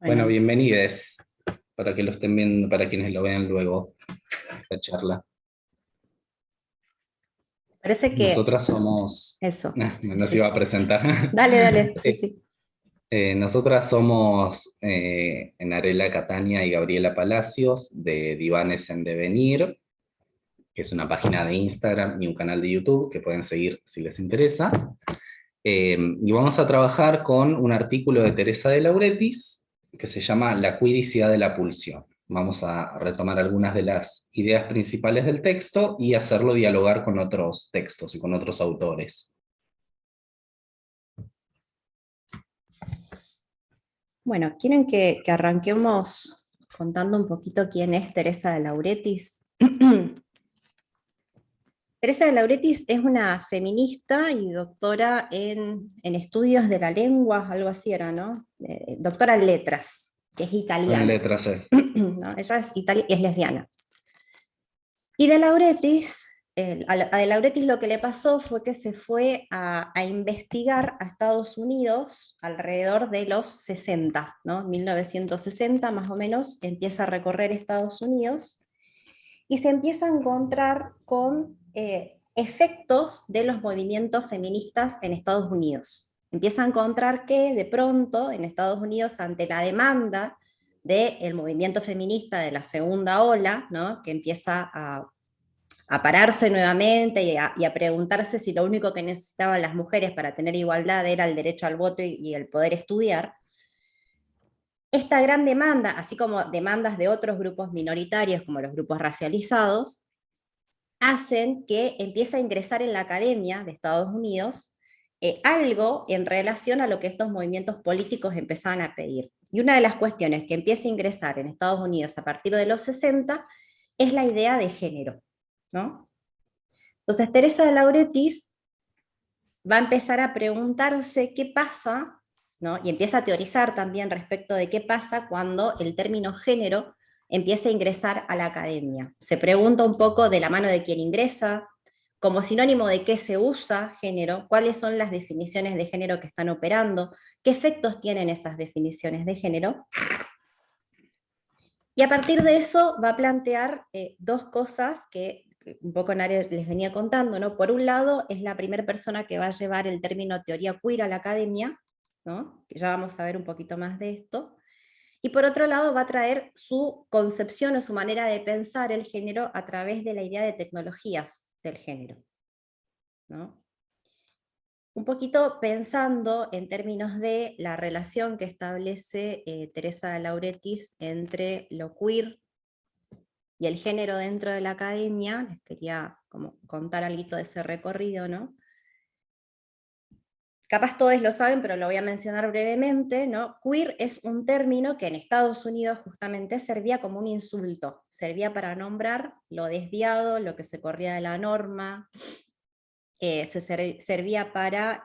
Bueno, Bueno, bienvenides, para que lo estén viendo, para quienes lo vean luego, esta charla. parece que Nosotras somos, eso, sí, nos iba sí. a presentar. Dale, dale, sí, sí. Nosotras somos Narela Catania y Gabriela Palacios, de Divanes en Devenir, que es una página de Instagram y un canal de YouTube que pueden seguir si les interesa. Y vamos a trabajar con un artículo de Teresa de Lauretis que se llama La cuiricidad de la pulsión. Vamos a retomar algunas de las ideas principales del texto y hacerlo dialogar con otros textos y con otros autores. Bueno, ¿quieren que arranquemos contando un poquito quién es Teresa de Lauretis? Teresa de Lauretis es una feminista y doctora en estudios de la lengua, algo así era, ¿no? Doctora en letras, que es En italiana. letras C. ¿No? Ella es lesbiana. Y de Lauretis, a de Lauretis lo que le pasó fue que se fue a investigar a Estados Unidos alrededor de los 60, ¿no? 1960 más o menos, empieza a recorrer Estados Unidos y se empieza a encontrar con efectos de los movimientos feministas en Estados Unidos. Empieza a encontrar que de pronto en Estados Unidos, ante la demanda del movimiento feminista de la segunda ola, ¿no? Que empieza a pararse nuevamente y a preguntarse si lo único que necesitaban las mujeres para tener igualdad era el derecho al voto y el poder estudiar, esta gran demanda, así como demandas de otros grupos minoritarios como los grupos racializados, hacen que empiece a ingresar en la academia de Estados Unidos algo en relación a lo que estos movimientos políticos empezaban a pedir. Y una de las cuestiones que empieza a ingresar en Estados Unidos a partir de los 60 es la idea de género, ¿no? Entonces Teresa de Lauretis va a empezar a preguntarse qué pasa, ¿no? Y empieza a teorizar también respecto de qué pasa cuando el término género empieza a ingresar a la academia. Se pregunta un poco de la mano de quién ingresa, como sinónimo de qué se usa género, cuáles son las definiciones de género que están operando, qué efectos tienen esas definiciones de género. Y a partir de eso va a plantear dos cosas que un poco Nare les venía contando, ¿no? Por un lado, es la primera persona que va a llevar el término teoría queer a la academia, ¿no? Que ya vamos a ver un poquito más de esto. Y por otro lado, va a traer su concepción o su manera de pensar el género a través de la idea de tecnologías del género, ¿no? Un poquito pensando en términos de la relación que establece Teresa de Lauretis entre lo queer y el género dentro de la academia, les quería como contar algo de ese recorrido, ¿no? Capaz todos lo saben, pero lo voy a mencionar brevemente, ¿no? Queer es un término que en Estados Unidos justamente servía como un insulto, servía para nombrar lo desviado, lo que se corría de la norma, servía para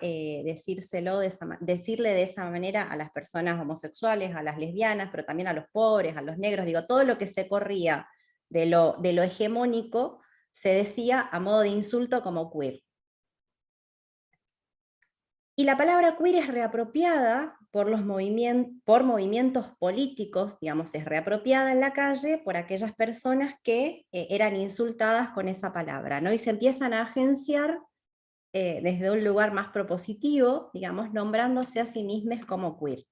decirle de esa manera a las personas homosexuales, a las lesbianas, pero también a los pobres, a los negros, digo, todo lo que se corría de lo hegemónico se decía a modo de insulto como queer. Y la palabra queer es reapropiada por movimientos políticos, digamos, es reapropiada en la calle por aquellas personas que eran insultadas con esa palabra, ¿no? Y se empiezan a agenciar desde un lugar más propositivo, digamos, nombrándose a sí mismas como queer.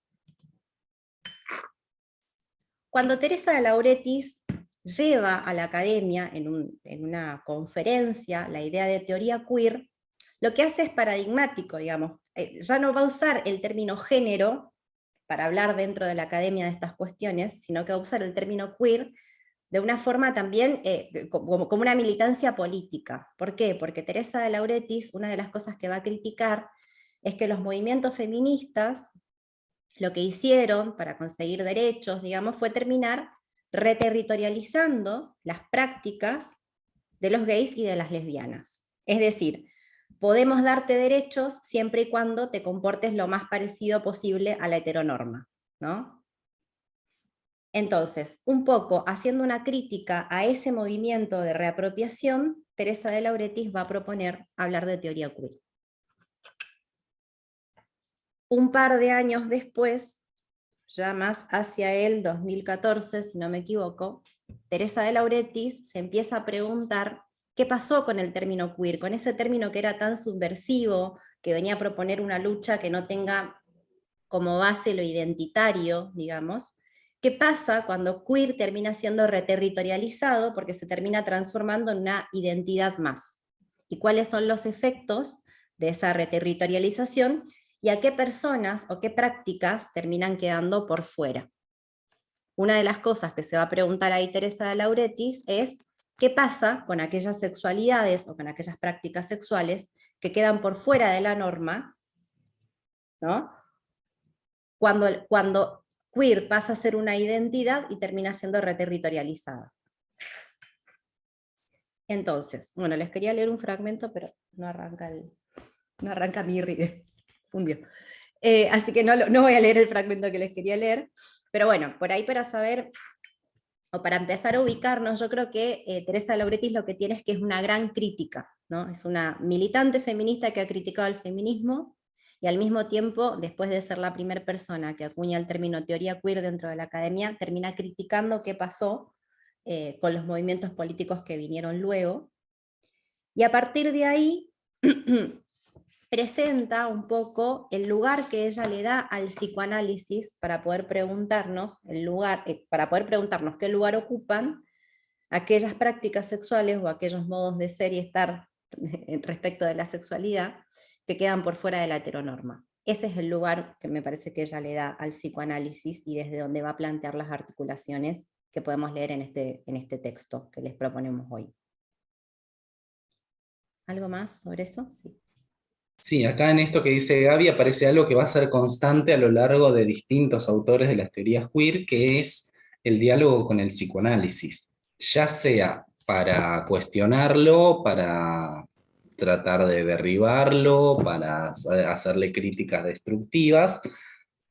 Cuando Teresa de Lauretis lleva a la academia en una conferencia la idea de teoría queer, lo que hace es paradigmático, digamos. Ya no va a usar el término género para hablar dentro de la academia de estas cuestiones, sino que va a usar el término queer de una forma también como una militancia política. ¿Por qué? Porque Teresa de Lauretis, una de las cosas que va a criticar es que los movimientos feministas lo que hicieron para conseguir derechos, digamos, fue terminar reterritorializando las prácticas de los gays y de las lesbianas. Es decir, podemos darte derechos siempre y cuando te comportes lo más parecido posible a la heteronorma, ¿no? Entonces, un poco haciendo una crítica a ese movimiento de reapropiación, Teresa de Lauretis va a proponer hablar de teoría queer. Un par de años después, ya más hacia el 2014, si no me equivoco, Teresa de Lauretis se empieza a preguntar qué pasó con el término queer, con ese término que era tan subversivo, que venía a proponer una lucha que no tenga como base lo identitario, digamos. ¿Qué pasa cuando queer termina siendo reterritorializado porque se termina transformando en una identidad más? ¿Y cuáles son los efectos de esa reterritorialización y a qué personas o qué prácticas terminan quedando por fuera? Una de las cosas que se va a preguntar ahí Teresa de Lauretis es qué pasa con aquellas sexualidades o con aquellas prácticas sexuales que quedan por fuera de la norma, ¿no? Cuando queer pasa a ser una identidad y termina siendo reterritorializada. Entonces, bueno, les quería leer un fragmento, pero no arranca mi reader, fundió. Así que no voy a leer el fragmento que les quería leer, pero bueno, por ahí para saber, o para empezar a ubicarnos, yo creo que Teresa de Lauretis lo que tiene es que es una gran crítica, ¿no? Es una militante feminista que ha criticado el feminismo, y al mismo tiempo, después de ser la primera persona que acuña el término teoría queer dentro de la academia, termina criticando qué pasó con los movimientos políticos que vinieron luego, y a partir de ahí presenta un poco el lugar que ella le da al psicoanálisis para poder preguntarnos, para poder preguntarnos qué lugar ocupan aquellas prácticas sexuales o aquellos modos de ser y estar respecto de la sexualidad que quedan por fuera de la heteronorma. Ese es el lugar que me parece que ella le da al psicoanálisis y desde donde va a plantear las articulaciones que podemos leer en este texto que les proponemos hoy. ¿Algo más sobre eso? Sí. Sí, acá en esto que dice Gaby aparece algo que va a ser constante a lo largo de distintos autores de las teorías queer, que es el diálogo con el psicoanálisis, ya sea para cuestionarlo, para tratar de derribarlo, para hacerle críticas destructivas,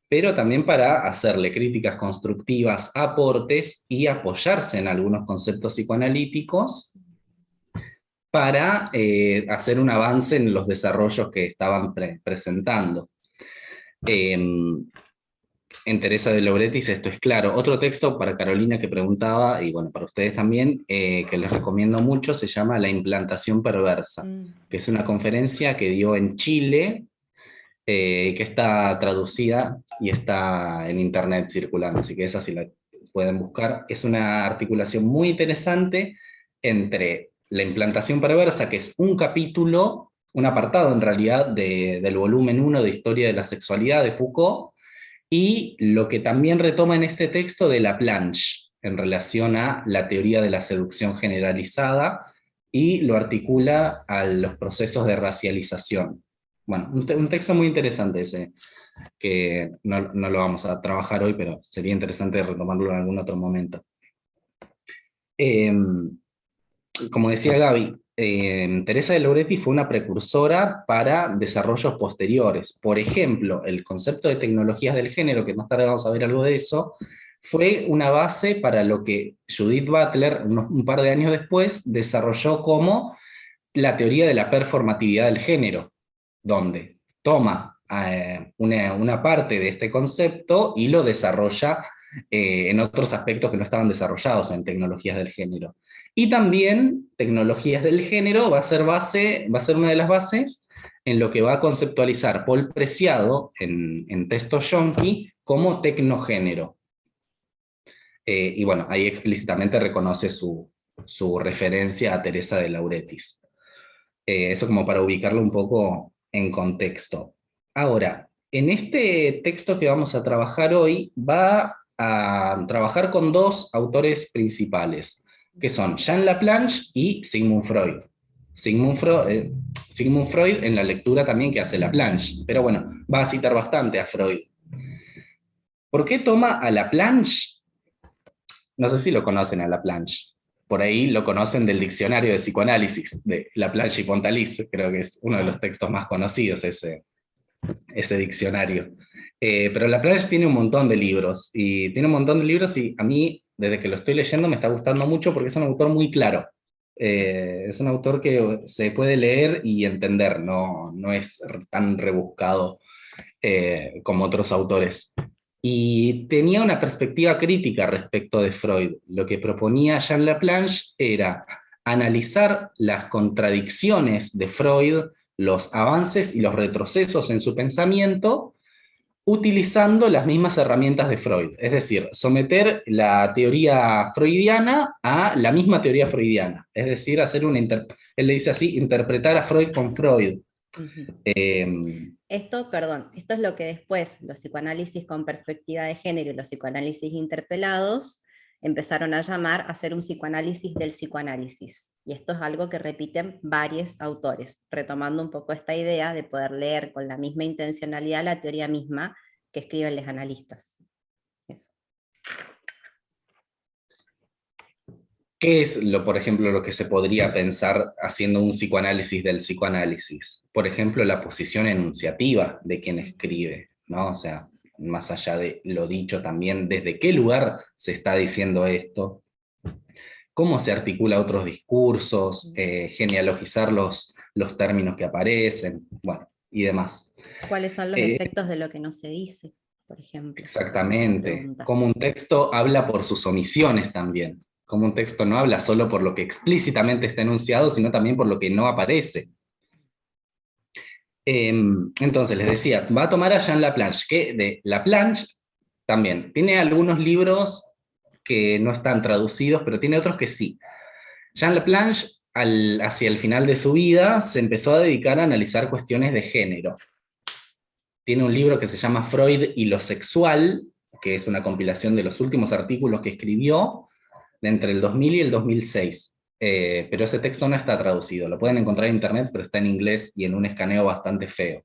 pero también para hacerle críticas constructivas, aportes y apoyarse en algunos conceptos psicoanalíticos para hacer un avance en los desarrollos que estaban presentando. En Teresa de Lauretis esto es claro. Otro texto para Carolina que preguntaba, y bueno, para ustedes también, que les recomiendo mucho, se llama La implantación perversa, que es una conferencia que dio en Chile, que está traducida y está en internet circulando, así que esa sí la pueden buscar. Es una articulación muy interesante entre la implantación perversa, que es un capítulo, un apartado en realidad del volumen 1 de Historia de la Sexualidad de Foucault, y lo que también retoma en este texto de Laplanche, en relación a la teoría de la seducción generalizada, y lo articula a los procesos de racialización. Bueno, un texto muy interesante ese, que no lo vamos a trabajar hoy, pero sería interesante retomarlo en algún otro momento. Como decía Gaby, Teresa de Lauretis fue una precursora para desarrollos posteriores. Por ejemplo, el concepto de tecnologías del género, que más tarde vamos a ver algo de eso, fue una base para lo que Judith Butler, un par de años después, desarrolló como la teoría de la performatividad del género, donde toma una parte de este concepto y lo desarrolla en otros aspectos que no estaban desarrollados en tecnologías del género. Y también tecnologías del género va a ser una de las bases en lo que va a conceptualizar Paul Preciado en Texto Yonki como tecnogénero. Y bueno, ahí explícitamente reconoce su referencia a Teresa de Lauretis. Eso como para ubicarlo un poco en contexto. Ahora, en este texto que vamos a trabajar hoy, va a trabajar con dos autores principales, que son Jean Laplanche y Sigmund Freud. Sigmund Freud en la lectura también que hace Laplanche, pero bueno, va a citar bastante a Freud. ¿Por qué toma a Laplanche? No sé si lo conocen a Laplanche. Por ahí lo conocen del diccionario de psicoanálisis, de Laplanche y Pontalis, creo que es uno de los textos más conocidos ese diccionario. Pero Laplanche tiene un montón de libros, y a mí, desde que lo estoy leyendo, me está gustando mucho porque es un autor muy claro. Es un autor que se puede leer y entender, no es tan rebuscado como otros autores. y tenía una perspectiva crítica respecto de Freud. Lo que proponía Jean Laplanche era analizar las contradicciones de Freud, los avances y los retrocesos en su pensamiento, utilizando las mismas herramientas de Freud. Es decir, someter la teoría freudiana a la misma teoría freudiana. Es decir, él le dice así, interpretar a Freud con Freud. Esto es lo que después los psicoanálisis con perspectiva de género y los psicoanálisis interpelados empezaron a llamar a hacer un psicoanálisis del psicoanálisis. Y esto es algo que repiten varios autores, retomando un poco esta idea de poder leer con la misma intencionalidad la teoría misma que escriben los analistas. Eso. ¿Qué es, por ejemplo, lo que se podría pensar haciendo un psicoanálisis del psicoanálisis? Por ejemplo, la posición enunciativa de quien escribe, ¿no? O sea, más allá de lo dicho también, ¿desde qué lugar se está diciendo esto? ¿Cómo se articula otros discursos? Genealogizar los términos que aparecen, bueno, y demás. ¿Cuáles son los efectos de lo que no se dice, por ejemplo? Exactamente. Cómo un texto habla por sus omisiones también. Como un texto no habla solo por lo que explícitamente está enunciado, sino también por lo que no aparece. Entonces, les decía, va a tomar a Jean Laplanche, que de Laplanche también tiene algunos libros que no están traducidos, pero tiene otros que sí. Jean Laplanche, hacia el final de su vida, se empezó a dedicar a analizar cuestiones de género. Tiene un libro que se llama Freud y lo sexual, que es una compilación de los últimos artículos que escribió, de entre el 2000 y el 2006. Pero ese texto no está traducido, lo pueden encontrar en internet, pero está en inglés y en un escaneo bastante feo.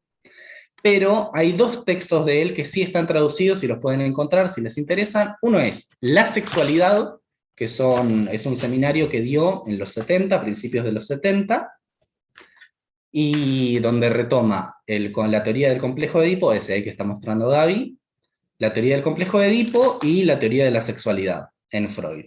Pero hay dos textos de él que sí están traducidos y los pueden encontrar si les interesan. Uno es La sexualidad, que es un seminario que dio en los 70, principios de los 70, y donde retoma con la teoría del complejo de Edipo, ese ahí que está mostrando Gaby, la teoría del complejo de Edipo y la teoría de la sexualidad en Freud.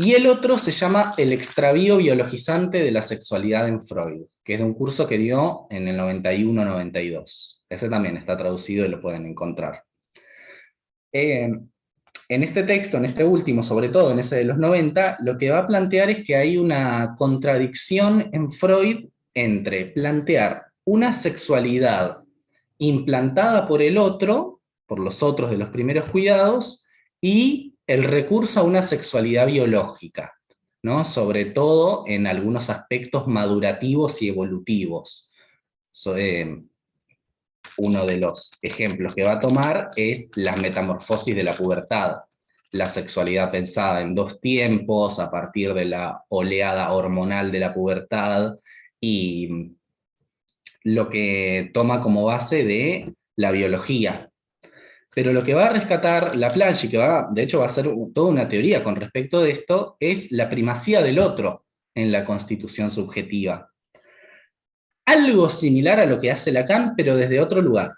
Y el otro se llama El extravío biologizante de la sexualidad en Freud, que es de un curso que dio en el 91-92. Ese también está traducido y lo pueden encontrar. En este texto, en este último, sobre todo en ese de los 90, lo que va a plantear es que hay una contradicción en Freud entre plantear una sexualidad implantada por el otro, por los otros de los primeros cuidados, y el recurso a una sexualidad biológica, ¿no? Sobre todo en algunos aspectos madurativos y evolutivos. Uno de los ejemplos que va a tomar es la metamorfosis de la pubertad, la sexualidad pensada en dos tiempos, a partir de la oleada hormonal de la pubertad, y lo que toma como base de la biología. Pero lo que va a rescatar Laplanche, y que de hecho va a ser toda una teoría con respecto de esto, es la primacía del otro en la constitución subjetiva. Algo similar a lo que hace Lacan, pero desde otro lugar,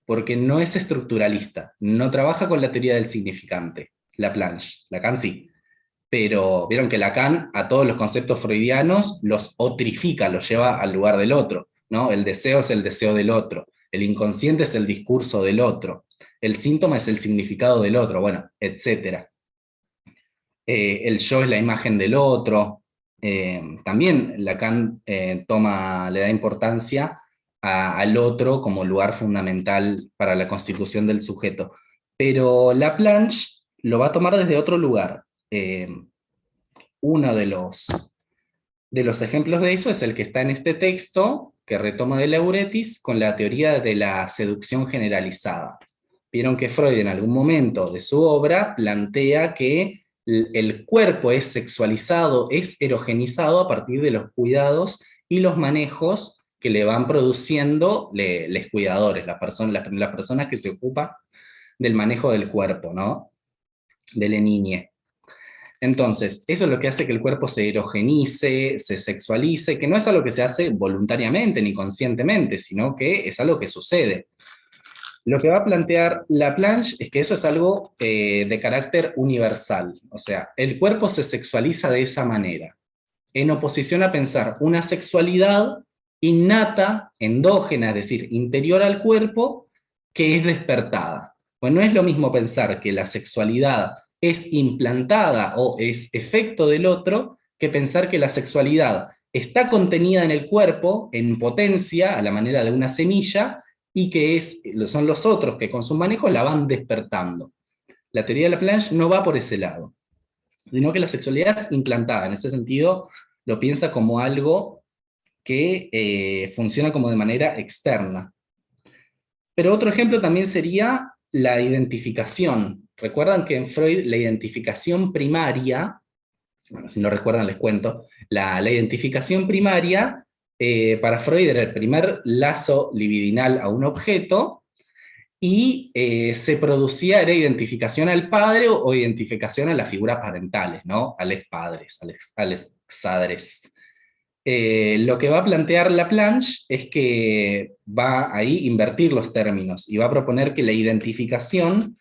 porque no es estructuralista, no trabaja con la teoría del significante, Laplanche. Lacan sí, pero vieron que Lacan a todos los conceptos freudianos los otrifica, los lleva al lugar del otro, ¿no? El deseo es el deseo del otro, el inconsciente es el discurso del otro, el síntoma es el significado del otro, bueno, etc. El yo es la imagen del otro. También Lacan le da importancia al otro como lugar fundamental para la constitución del sujeto. Pero Laplanche lo va a tomar desde otro lugar. Uno de los ejemplos de eso es el que está en este texto, que retoma de Lauretis, con la teoría de la seducción generalizada. Vieron que Freud en algún momento de su obra plantea que el cuerpo es sexualizado, es erogenizado a partir de los cuidados y los manejos que le van produciendo los cuidadores, las personas que se ocupan del manejo del cuerpo, ¿no? De la niñez. Entonces, eso es lo que hace que el cuerpo se erogenice, se sexualice, que no es algo que se hace voluntariamente ni conscientemente, sino que es algo que sucede. Lo que va a plantear Laplanche es que eso es algo de carácter universal, o sea, el cuerpo se sexualiza de esa manera, en oposición a pensar una sexualidad innata, endógena, es decir, interior al cuerpo, que es despertada. Pues no es lo mismo pensar que la sexualidad es implantada o es efecto del otro, que pensar que la sexualidad está contenida en el cuerpo, en potencia, a la manera de una semilla, y que son los otros que con su manejo la van despertando. La teoría de Laplanche no va por ese lado, sino que la sexualidad es implantada. En ese sentido, lo piensa como algo que funciona como de manera externa. Pero otro ejemplo también sería la identificación. Recuerdan que en Freud la identificación primaria, bueno, si no recuerdan les cuento, la identificación primaria para Freud era el primer lazo libidinal a un objeto, y se producía, era identificación al padre o identificación a las figuras parentales, ¿no? A los padres, a los exadres. Lo que va a plantear Laplanche es que va ahí a invertir los términos y va a proponer que la identificación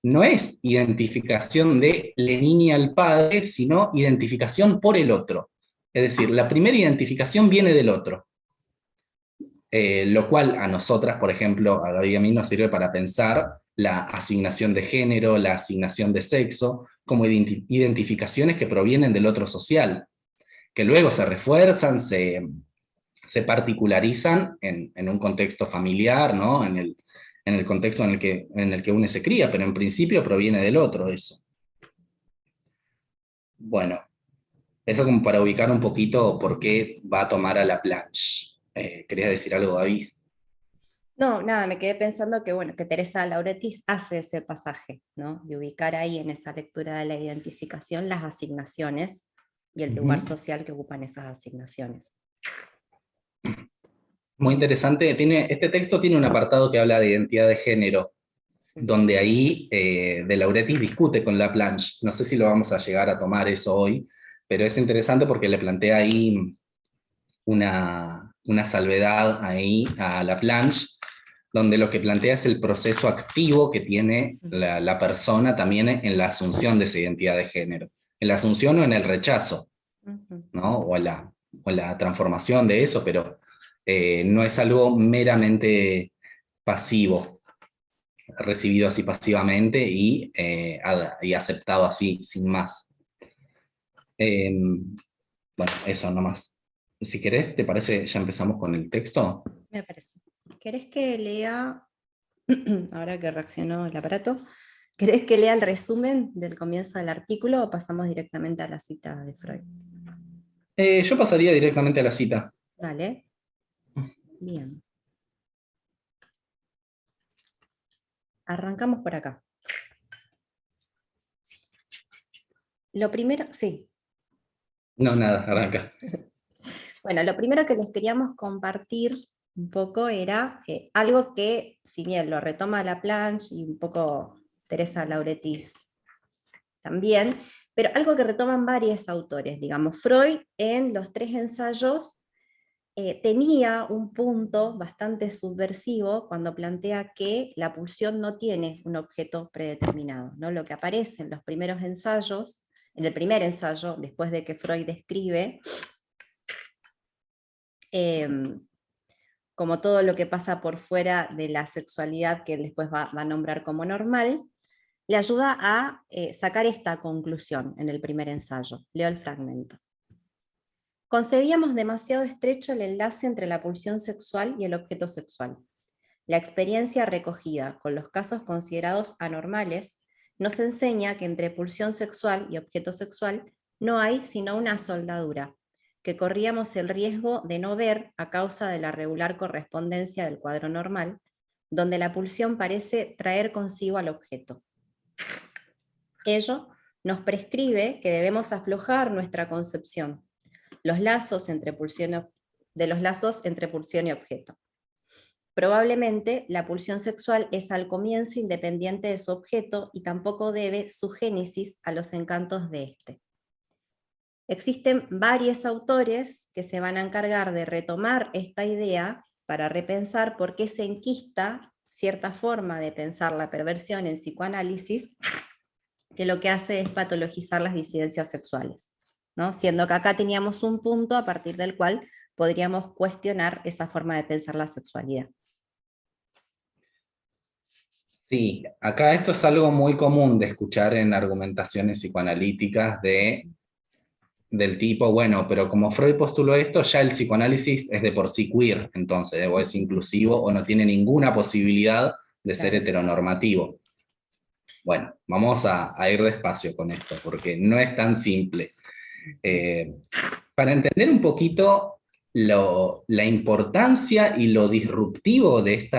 no es identificación de la niña al padre, sino identificación por el otro. Es decir, la primera identificación viene del otro. Lo cual a nosotras, por ejemplo, a Gaby y a mí nos sirve para pensar la asignación de género, la asignación de sexo, como identificaciones que provienen del otro social, que luego se refuerzan, se particularizan en un contexto familiar, ¿no? En el contexto en el que uno se cría, pero en principio proviene del otro eso. Bueno, eso como para ubicar un poquito por qué va a tomar a Laplanche. ¿Querías decir algo, David? No, nada, me quedé pensando que, bueno, que Teresa Lauretis hace ese pasaje, ¿no? De ubicar ahí en esa lectura de la identificación las asignaciones y el lugar social que ocupan esas asignaciones. Muy interesante. Este texto tiene un apartado que habla de identidad de género, Sí. donde ahí de Lauretis discute con Laplanche. No sé si lo vamos a llegar a tomar eso hoy, pero es interesante porque le plantea ahí una salvedad ahí a Laplanche, donde lo que plantea es el proceso activo que tiene la persona también en la asunción de esa identidad de género, en la asunción o en el rechazo, ¿no? O la transformación de eso, pero no es algo meramente pasivo, recibido así pasivamente y aceptado así, sin más. Bueno, eso nomás. Si querés, ¿te parece? Ya empezamos con el texto. Me parece. ¿Querés que lea, ahora que reaccionó el aparato, querés que lea el resumen del comienzo del artículo o pasamos directamente a la cita de Freud? Yo pasaría directamente a la cita. Dale. Bien. Arrancamos por acá. Lo primero, sí. No, nada, arranca. Bueno, lo primero que les queríamos compartir un poco era algo que, si bien lo retoma Laplanche y un poco Teresa Lauretis también, pero algo que retoman varios autores, digamos, Freud en los 3 ensayos tenía un punto bastante subversivo cuando plantea que la pulsión no tiene un objeto predeterminado, ¿no? Lo que aparece en los primeros ensayos, en el primer ensayo, después de que Freud describe como todo lo que pasa por fuera de la sexualidad que él después va a nombrar como normal, le ayuda a sacar esta conclusión en el primer ensayo. Leo el fragmento. Concebíamos demasiado estrecho el enlace entre la pulsión sexual y el objeto sexual. La experiencia recogida con los casos considerados anormales nos enseña que entre pulsión sexual y objeto sexual no hay sino una soldadura, que corríamos el riesgo de no ver a causa de la regular correspondencia del cuadro normal, donde la pulsión parece traer consigo al objeto. Ello nos prescribe que debemos aflojar nuestra concepción, de los lazos entre pulsión y objeto. Probablemente la pulsión sexual es al comienzo independiente de su objeto y tampoco debe su génesis a los encantos de éste. Existen varios autores que se van a encargar de retomar esta idea para repensar por qué se enquista cierta forma de pensar la perversión en psicoanálisis, que lo que hace es patologizar las disidencias sexuales, ¿no? Siendo que acá teníamos un punto a partir del cual podríamos cuestionar esa forma de pensar la sexualidad. Sí, acá esto es algo muy común de escuchar en argumentaciones psicoanalíticas del tipo, bueno, pero como Freud postuló esto, ya el psicoanálisis es de por sí queer, entonces, o es inclusivo, o no tiene ninguna posibilidad de ser Claro. heteronormativo. Bueno, vamos a ir despacio con esto, porque no es tan simple. Eh, para entender un poquito la importancia y lo disruptivo de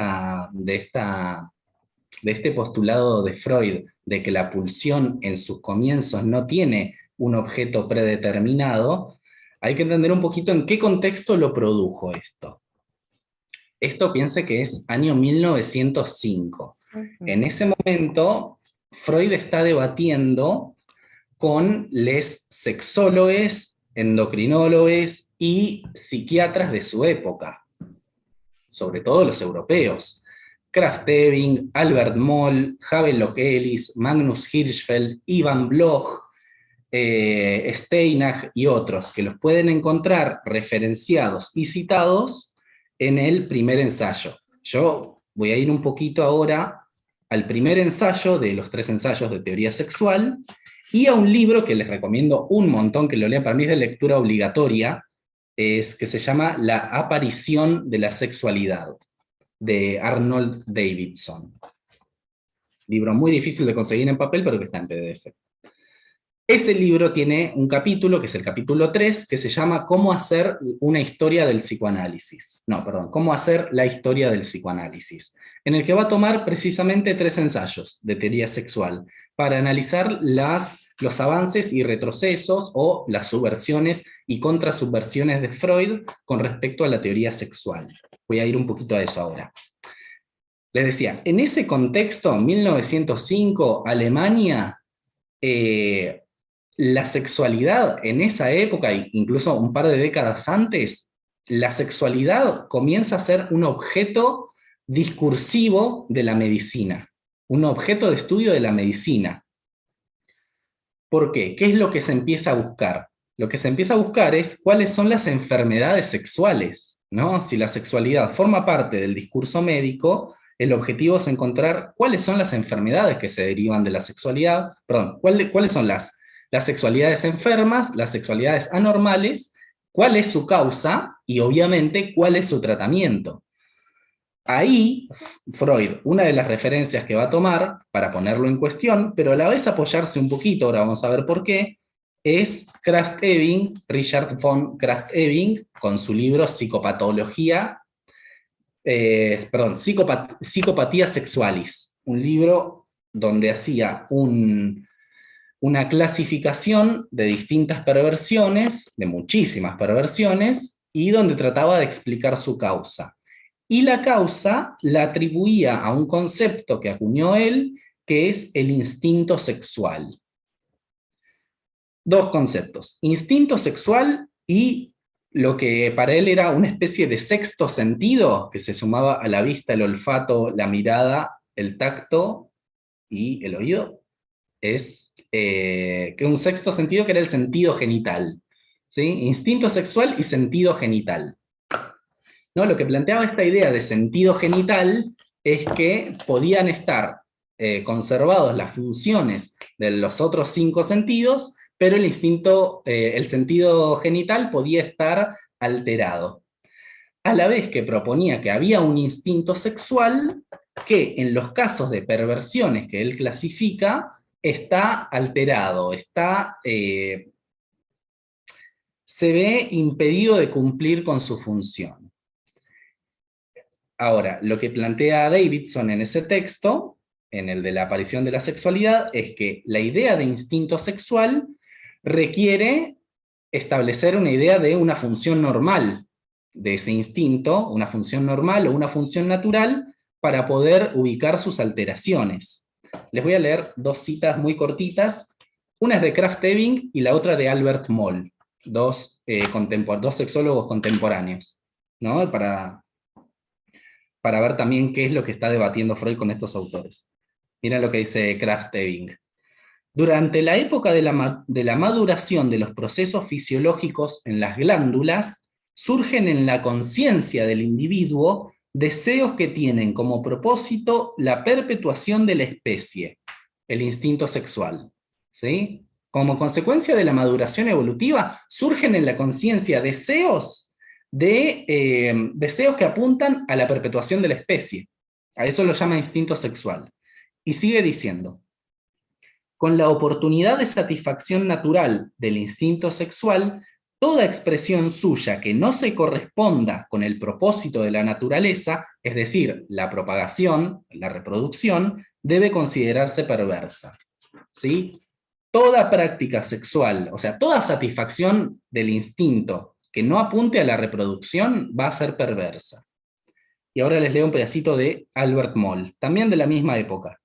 este postulado de Freud, de que la pulsión en sus comienzos no tiene un objeto predeterminado, hay que entender un poquito en qué contexto lo produjo esto. Esto piense que es año 1905. Ujú. En ese momento, Freud está debatiendo con les sexólogos, endocrinólogos y psiquiatras de su época, sobre todo los europeos. Krafft Ebing, Albert Moll, Havelock Ellis, Magnus Hirschfeld, Ivan Bloch, Steinach y otros, que los pueden encontrar referenciados y citados en el primer ensayo. Yo voy a ir un poquito ahora al primer ensayo de los 3 ensayos de teoría sexual y a un libro que les recomiendo un montón que lo lean, para mí es de lectura obligatoria, es que se llama La aparición de la sexualidad, de Arnold Davidson. Libro muy difícil de conseguir en papel, pero que está en PDF. Ese libro tiene un capítulo, que es el capítulo 3, que se llama Cómo hacer una historia del psicoanálisis. No, perdón, Cómo hacer la historia del psicoanálisis, en el que va a tomar precisamente 3 ensayos de teoría sexual para analizar los avances y retrocesos o las subversiones y contrasubversiones de Freud con respecto a la teoría sexual. Voy a ir un poquito a eso ahora. Les decía, en ese contexto, 1905, Alemania, la sexualidad en esa época, incluso un par de décadas antes, la sexualidad comienza a ser un objeto discursivo de la medicina, un objeto de estudio de la medicina. ¿Por qué? ¿Qué es lo que se empieza a buscar? Lo que se empieza a buscar es cuáles son las enfermedades sexuales, ¿no? Si la sexualidad forma parte del discurso médico, el objetivo es encontrar cuáles son las enfermedades que se derivan de la sexualidad, perdón, cuáles son las sexualidades enfermas, las sexualidades anormales, cuál es su causa y obviamente cuál es su tratamiento. Ahí, Freud, una de las referencias que va a tomar para ponerlo en cuestión, pero a la vez apoyarse un poquito, ahora vamos a ver por qué, es Krafft Ebing, Richard von Krafft Ebing, con su libro Psicopatía Sexualis, un libro donde hacía una clasificación de distintas perversiones, de muchísimas perversiones, y donde trataba de explicar su causa. Y la causa la atribuía a un concepto que acuñó él, que es el instinto sexual. 2 conceptos, instinto sexual y lo que para él era una especie de sexto sentido, que se sumaba a la vista, el olfato, la mirada, el tacto y el oído, es que un sexto sentido que era el sentido genital. ¿Sí? Instinto sexual y sentido genital. ¿No? Lo que planteaba esta idea de sentido genital es que podían estar conservados las funciones de los otros 5 sentidos, pero el sentido genital podía estar alterado. A la vez que proponía que había un instinto sexual que en los casos de perversiones que él clasifica está alterado, se ve impedido de cumplir con su función. Ahora, lo que plantea Davidson en ese texto, en el de la aparición de la sexualidad, es que la idea de instinto sexual requiere establecer una idea de una función normal de ese instinto, una función normal o una función natural, para poder ubicar sus alteraciones. Les voy a leer 2 citas muy cortitas. Una es de Krafft Ebing y la otra de Albert Moll, dos sexólogos contemporáneos, ¿no? Para ver también qué es lo que está debatiendo Freud con estos autores. Miren lo que dice Krafft Ebing. Durante la época de la maduración de los procesos fisiológicos en las glándulas, surgen en la conciencia del individuo deseos que tienen como propósito la perpetuación de la especie, el instinto sexual. ¿Sí? Como consecuencia de la maduración evolutiva, surgen en la conciencia deseos que apuntan a la perpetuación de la especie. A eso lo llama instinto sexual. Y sigue diciendo, con la oportunidad de satisfacción natural del instinto sexual, toda expresión suya que no se corresponda con el propósito de la naturaleza, es decir, la propagación, la reproducción, debe considerarse perversa. ¿Sí? Toda práctica sexual, o sea, toda satisfacción del instinto que no apunte a la reproducción va a ser perversa. Y ahora les leo un pedacito de Albert Moll, también de la misma época.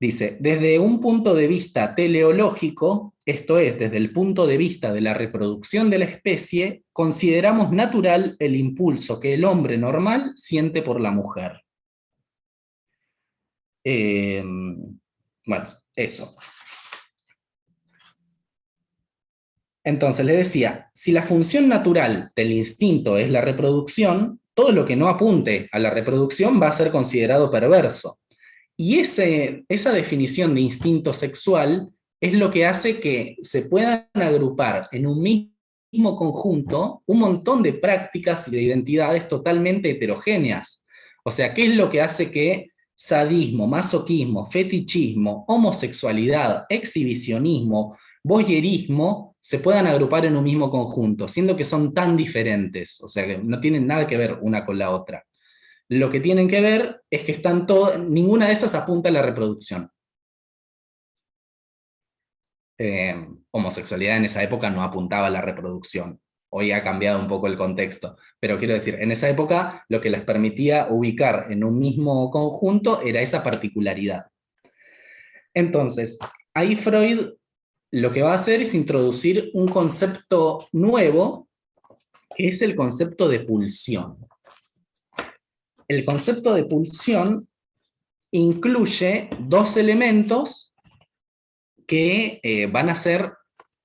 Dice, desde un punto de vista teleológico, esto es, desde el punto de vista de la reproducción de la especie, consideramos natural el impulso que el hombre normal siente por la mujer. Bueno, eso. Entonces le decía, si la función natural del instinto es la reproducción, todo lo que no apunte a la reproducción va a ser considerado perverso. Y esa definición de instinto sexual es lo que hace que se puedan agrupar en un mismo conjunto un montón de prácticas y de identidades totalmente heterogéneas. O sea, ¿qué es lo que hace que sadismo, masoquismo, fetichismo, homosexualidad, exhibicionismo, voyerismo se puedan agrupar en un mismo conjunto, siendo que son tan diferentes? O sea, que no tienen nada que ver una con la otra. Lo que tienen que ver es que ninguna de esas apunta a la reproducción. Homosexualidad en esa época no apuntaba a la reproducción. Hoy ha cambiado un poco el contexto, pero quiero decir, en esa época lo que les permitía ubicar en un mismo conjunto era esa particularidad. Entonces, ahí Freud lo que va a hacer es introducir un concepto nuevo, que es el concepto de pulsión. El concepto de pulsión incluye dos elementos que van a ser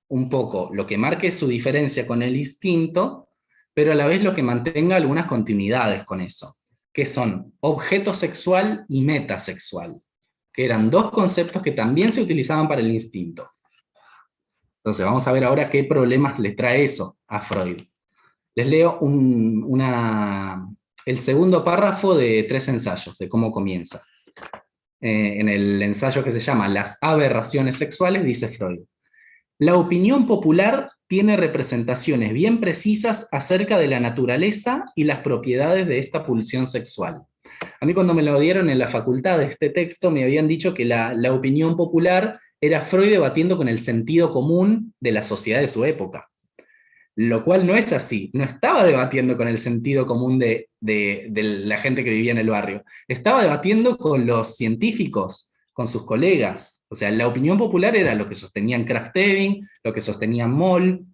un poco lo que marque su diferencia con el instinto, pero a la vez lo que mantenga algunas continuidades con eso, que son objeto sexual y metasexual, que eran dos conceptos que también se utilizaban para el instinto. Entonces vamos a ver ahora qué problemas le trae eso a Freud. Les leo el segundo párrafo de 3 ensayos, de cómo comienza. En el ensayo que se llama Las aberraciones sexuales, dice Freud: la opinión popular tiene representaciones bien precisas acerca de la naturaleza y las propiedades de esta pulsión sexual. A mí cuando me lo dieron en la facultad de este texto me habían dicho que la opinión popular era Freud debatiendo con el sentido común de la sociedad de su época. Lo cual no es así, no estaba debatiendo con el sentido común de la gente que vivía en el barrio, estaba debatiendo con los científicos, con sus colegas. O sea, la opinión popular era lo que sostenían Krafft-Ebing, lo que sostenían Moll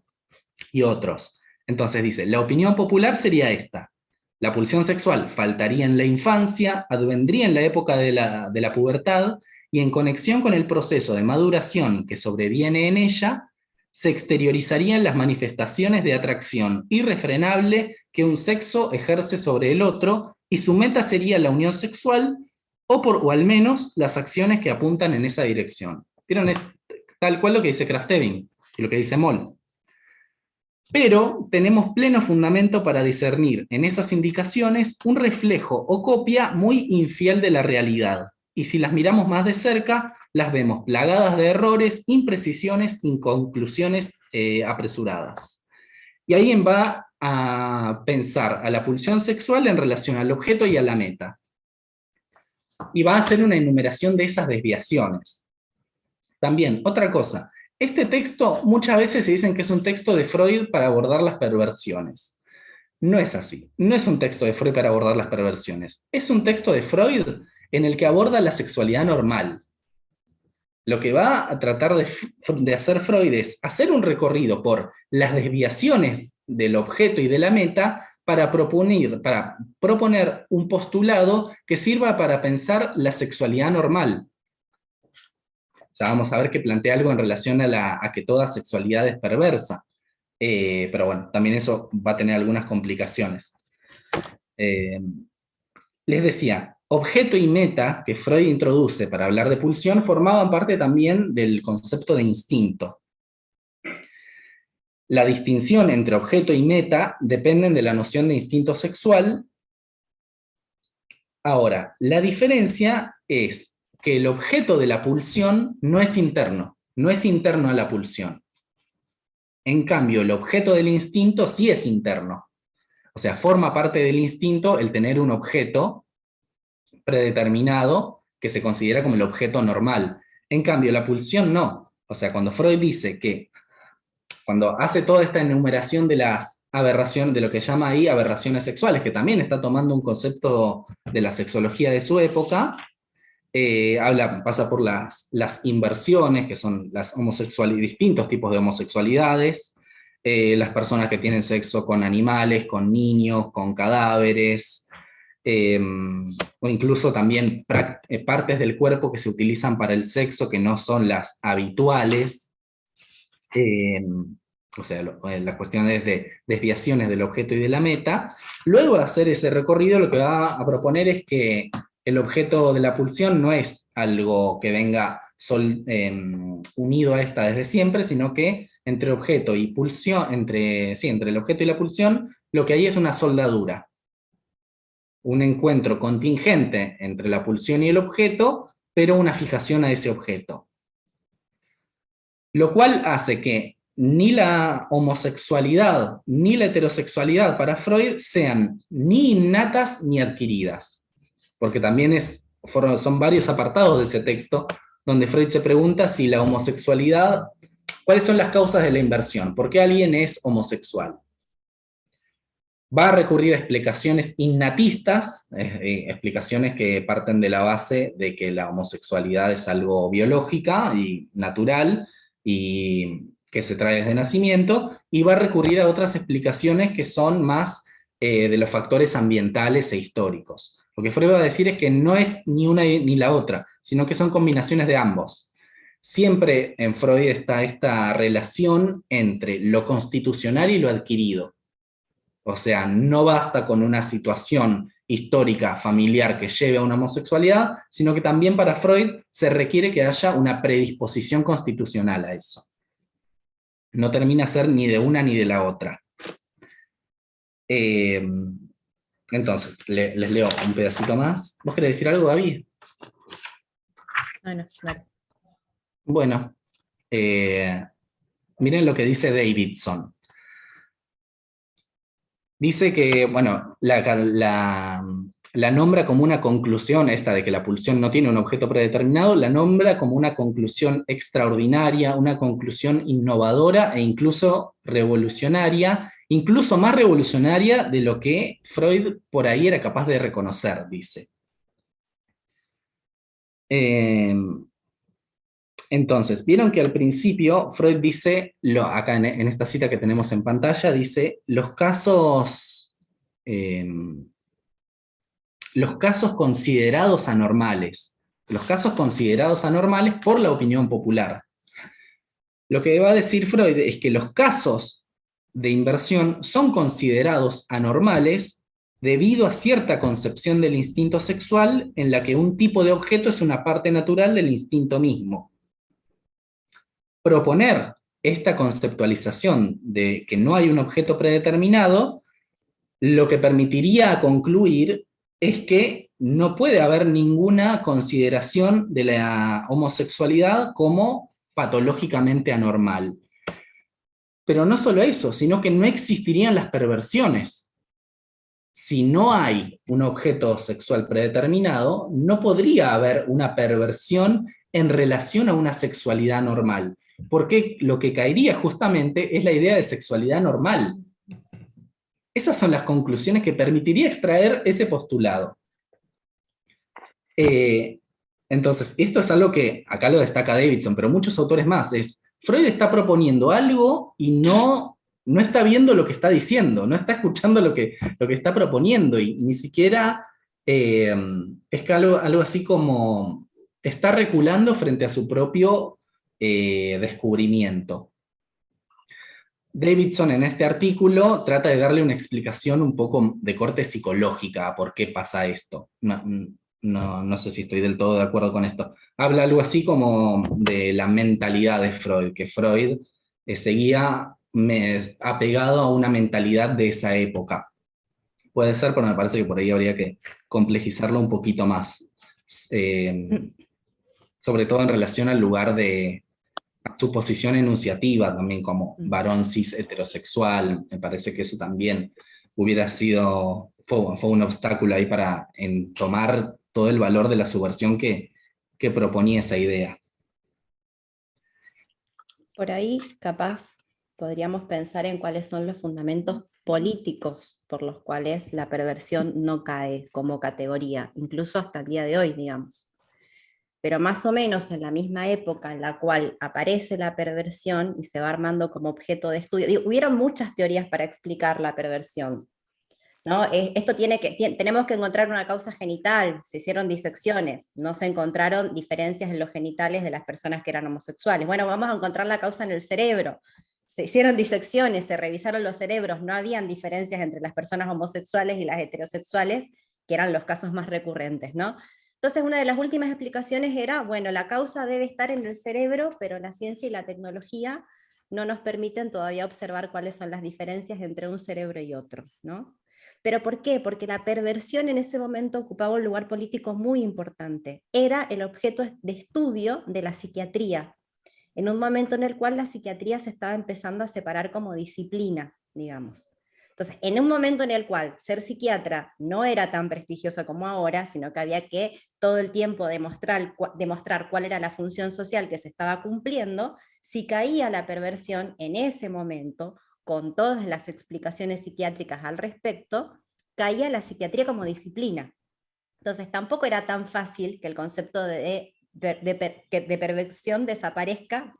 y otros. Entonces dice, la opinión popular sería esta: la pulsión sexual faltaría en la infancia, advendría en la época de la pubertad, y en conexión con el proceso de maduración que sobreviene en ella, se exteriorizarían las manifestaciones de atracción irrefrenable que un sexo ejerce sobre el otro, y su meta sería la unión sexual, o al menos las acciones que apuntan en esa dirección. ¿Vieron? Es tal cual lo que dice Krafft-Ebing y lo que dice Moll. Pero tenemos pleno fundamento para discernir en esas indicaciones un reflejo o copia muy infiel de la realidad, y si las miramos más de cerca, las vemos plagadas de errores, imprecisiones, inconclusiones apresuradas. Y ahí va a pensar a la pulsión sexual en relación al objeto y a la meta. Y va a hacer una enumeración de esas desviaciones. También, otra cosa, este texto muchas veces se dicen que es un texto de Freud para abordar las perversiones. No es así, no es un texto de Freud para abordar las perversiones, es un texto de Freud en el que aborda la sexualidad normal. Lo que va a tratar de hacer Freud es hacer un recorrido por las desviaciones del objeto y de la meta para proponer un postulado que sirva para pensar la sexualidad normal. Ya vamos a ver que plantea algo en relación a que toda sexualidad es perversa. Pero bueno, también eso va a tener algunas complicaciones. Eh, Les decía, objeto y meta que Freud introduce para hablar de pulsión formaban parte también del concepto de instinto. La distinción entre objeto y meta dependen de la noción de instinto sexual. Ahora, la diferencia es que el objeto de la pulsión no es interno a la pulsión. En cambio, el objeto del instinto sí es interno. O sea, forma parte del instinto el tener un objeto predeterminado que se considera como el objeto normal. En cambio, la pulsión no. O sea, cuando Freud dice que, cuando hace toda esta enumeración de las aberraciones, de lo que llama ahí aberraciones sexuales, que también está tomando un concepto de la sexología de su época, pasa por las inversiones, que son las distintos tipos de homosexualidades, las personas que tienen sexo con animales, con niños, con cadáveres, o incluso también partes del cuerpo que se utilizan para el sexo que no son las habituales. O sea, las cuestiones de desviaciones del objeto y de la meta. Luego de hacer ese recorrido, lo que va a proponer es que el objeto de la pulsión no es algo que venga unido a esta desde siempre, sino que entre objeto y pulsión, entre el objeto y la pulsión, lo que hay es una soldadura. Un encuentro contingente entre la pulsión y el objeto, pero una fijación a ese objeto. Lo cual hace que ni la homosexualidad ni la heterosexualidad para Freud sean ni innatas ni adquiridas. Porque también son varios apartados de ese texto donde Freud se pregunta si la homosexualidad, ¿cuáles son las causas de la inversión? ¿Por qué alguien es homosexual? Va a recurrir a explicaciones innatistas, explicaciones que parten de la base de que la homosexualidad es algo biológica y natural, y que se trae desde nacimiento, y va a recurrir a otras explicaciones que son más de los factores ambientales e históricos. Lo que Freud va a decir es que no es ni una ni la otra, sino que son combinaciones de ambos. Siempre en Freud está esta relación entre lo constitucional y lo adquirido. O sea, no basta con una situación histórica, familiar que lleve a una homosexualidad, sino que también para Freud se requiere que haya una predisposición constitucional a eso. No termina ser ni de una ni de la otra. Entonces, les leo un pedacito más. ¿Vos querés decir algo, David? No, vale. Bueno, miren lo que dice Davidson. Dice que, bueno, la nombra como una conclusión, esta de que la pulsión no tiene un objeto predeterminado, la nombra como una conclusión extraordinaria, una conclusión innovadora e incluso revolucionaria, incluso más revolucionaria de lo que Freud por ahí era capaz de reconocer, dice. Entonces, vieron que al principio Freud dice, acá en esta cita que tenemos en pantalla, dice, los casos considerados anormales por la opinión popular. Lo que va a decir Freud es que los casos de inversión son considerados anormales debido a cierta concepción del instinto sexual en la que un tipo de objeto es una parte natural del instinto mismo. Proponer esta conceptualización de que no hay un objeto predeterminado, lo que permitiría concluir es que no puede haber ninguna consideración de la homosexualidad como patológicamente anormal. Pero no solo eso, sino que no existirían las perversiones. Si no hay un objeto sexual predeterminado, no podría haber una perversión en relación a una sexualidad normal, porque lo que caería justamente es la idea de sexualidad normal. Esas son las conclusiones que permitiría extraer ese postulado. Entonces, esto es algo que acá lo destaca Davidson, pero muchos autores más, Freud está proponiendo algo y no está viendo lo que está diciendo, no está escuchando lo que está proponiendo, y ni siquiera es algo así como está reculando frente a su propio descubrimiento. Davidson en este artículo trata de darle una explicación un poco de corte psicológica a por qué pasa esto. No sé si estoy del todo de acuerdo con esto. Habla algo así como de la mentalidad de Freud, que Freud seguía apegado a una mentalidad de esa época. Puede ser, pero me parece que por ahí habría que complejizarlo un poquito más. Sobre todo en relación al lugar de su posición enunciativa también como varón cis heterosexual. Me parece que eso también hubiera sido, fue un obstáculo ahí para tomar todo el valor de la subversión que proponía esa idea. Por ahí, capaz, podríamos pensar en cuáles son los fundamentos políticos por los cuales la perversión no cae como categoría, incluso hasta el día de hoy, digamos. Pero más o menos en la misma época en la cual aparece la perversión y se va armando como objeto de estudio, hubieron muchas teorías para explicar la perversión, ¿no? Esto tenemos que encontrar una causa genital, se hicieron disecciones, no se encontraron diferencias en los genitales de las personas que eran homosexuales. Bueno, vamos a encontrar la causa en el cerebro. Se hicieron disecciones, se revisaron los cerebros, no habían diferencias entre las personas homosexuales y las heterosexuales, que eran los casos más recurrentes, ¿no? Entonces, una de las últimas explicaciones era, bueno, la causa debe estar en el cerebro, pero la ciencia y la tecnología no nos permiten todavía observar cuáles son las diferencias entre un cerebro y otro, ¿no? ¿Pero por qué? Porque la perversión en ese momento ocupaba un lugar político muy importante. Era el objeto de estudio de la psiquiatría, en un momento en el cual la psiquiatría se estaba empezando a separar como disciplina, digamos. Entonces, en un momento en el cual ser psiquiatra no era tan prestigioso como ahora, sino que había que todo el tiempo demostrar cuál era la función social que se estaba cumpliendo, si caía la perversión en ese momento, con todas las explicaciones psiquiátricas al respecto, caía la psiquiatría como disciplina. Entonces tampoco era tan fácil que el concepto de perversión desaparezca,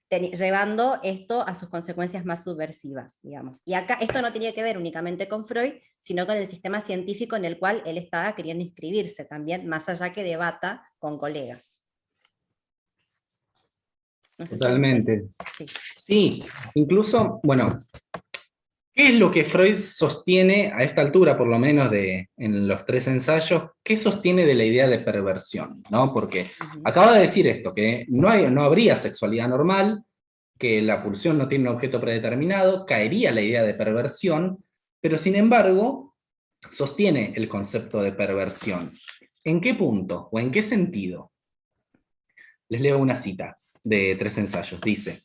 llevando esto a sus consecuencias más subversivas, digamos. Y acá esto no tenía que ver únicamente con Freud, sino con el sistema científico en el cual él estaba queriendo inscribirse también, más allá que debata con colegas. No sé Totalmente. si Sí, incluso, bueno, ¿qué es lo que Freud sostiene a esta altura, por lo menos en los 3 ensayos? ¿Qué sostiene de la idea de perversión? ¿No? Porque acaba de decir esto, que no habría sexualidad normal, que la pulsión no tiene un objeto predeterminado, caería la idea de perversión, pero sin embargo sostiene el concepto de perversión. ¿En qué punto o en qué sentido? Les leo una cita de 3 ensayos. Dice: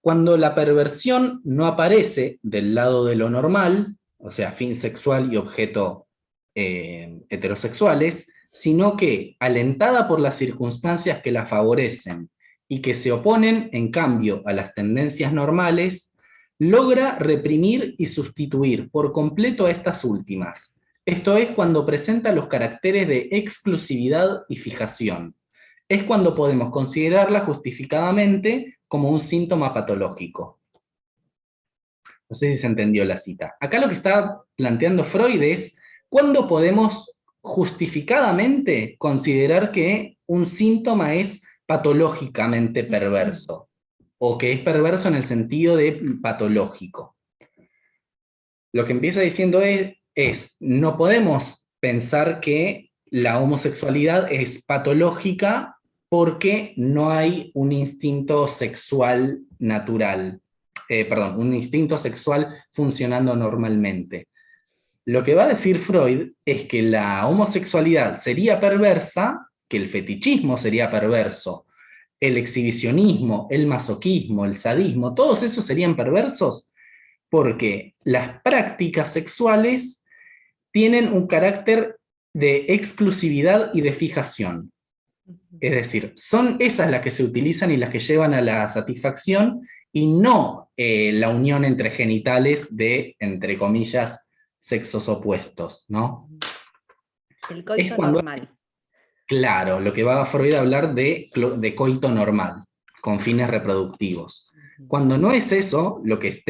cuando la perversión no aparece del lado de lo normal, o sea, fin sexual y objeto heterosexuales, sino que, alentada por las circunstancias que la favorecen y que se oponen, en cambio, a las tendencias normales, logra reprimir y sustituir por completo a estas últimas. Esto es cuando presenta los caracteres de exclusividad y fijación. Es cuando podemos considerarla justificadamente como un síntoma patológico. No sé si se entendió la cita. Acá lo que está planteando Freud es cuándo podemos justificadamente considerar que un síntoma es patológicamente perverso, o que es perverso en el sentido de patológico. Lo que empieza diciendo es no podemos pensar que la homosexualidad es patológica porque no hay un instinto sexual natural, un instinto sexual funcionando normalmente. Lo que va a decir Freud es que la homosexualidad sería perversa, que el fetichismo sería perverso, el exhibicionismo, el masoquismo, el sadismo, todos esos serían perversos porque las prácticas sexuales tienen un carácter de exclusividad y de fijación. Es decir, son esas las que se utilizan y las que llevan a la satisfacción y no la unión entre genitales de, entre comillas, sexos opuestos, ¿no? el coito normal. Claro, lo que va a Freud a hablar de coito normal, con fines reproductivos. Cuando no es eso lo que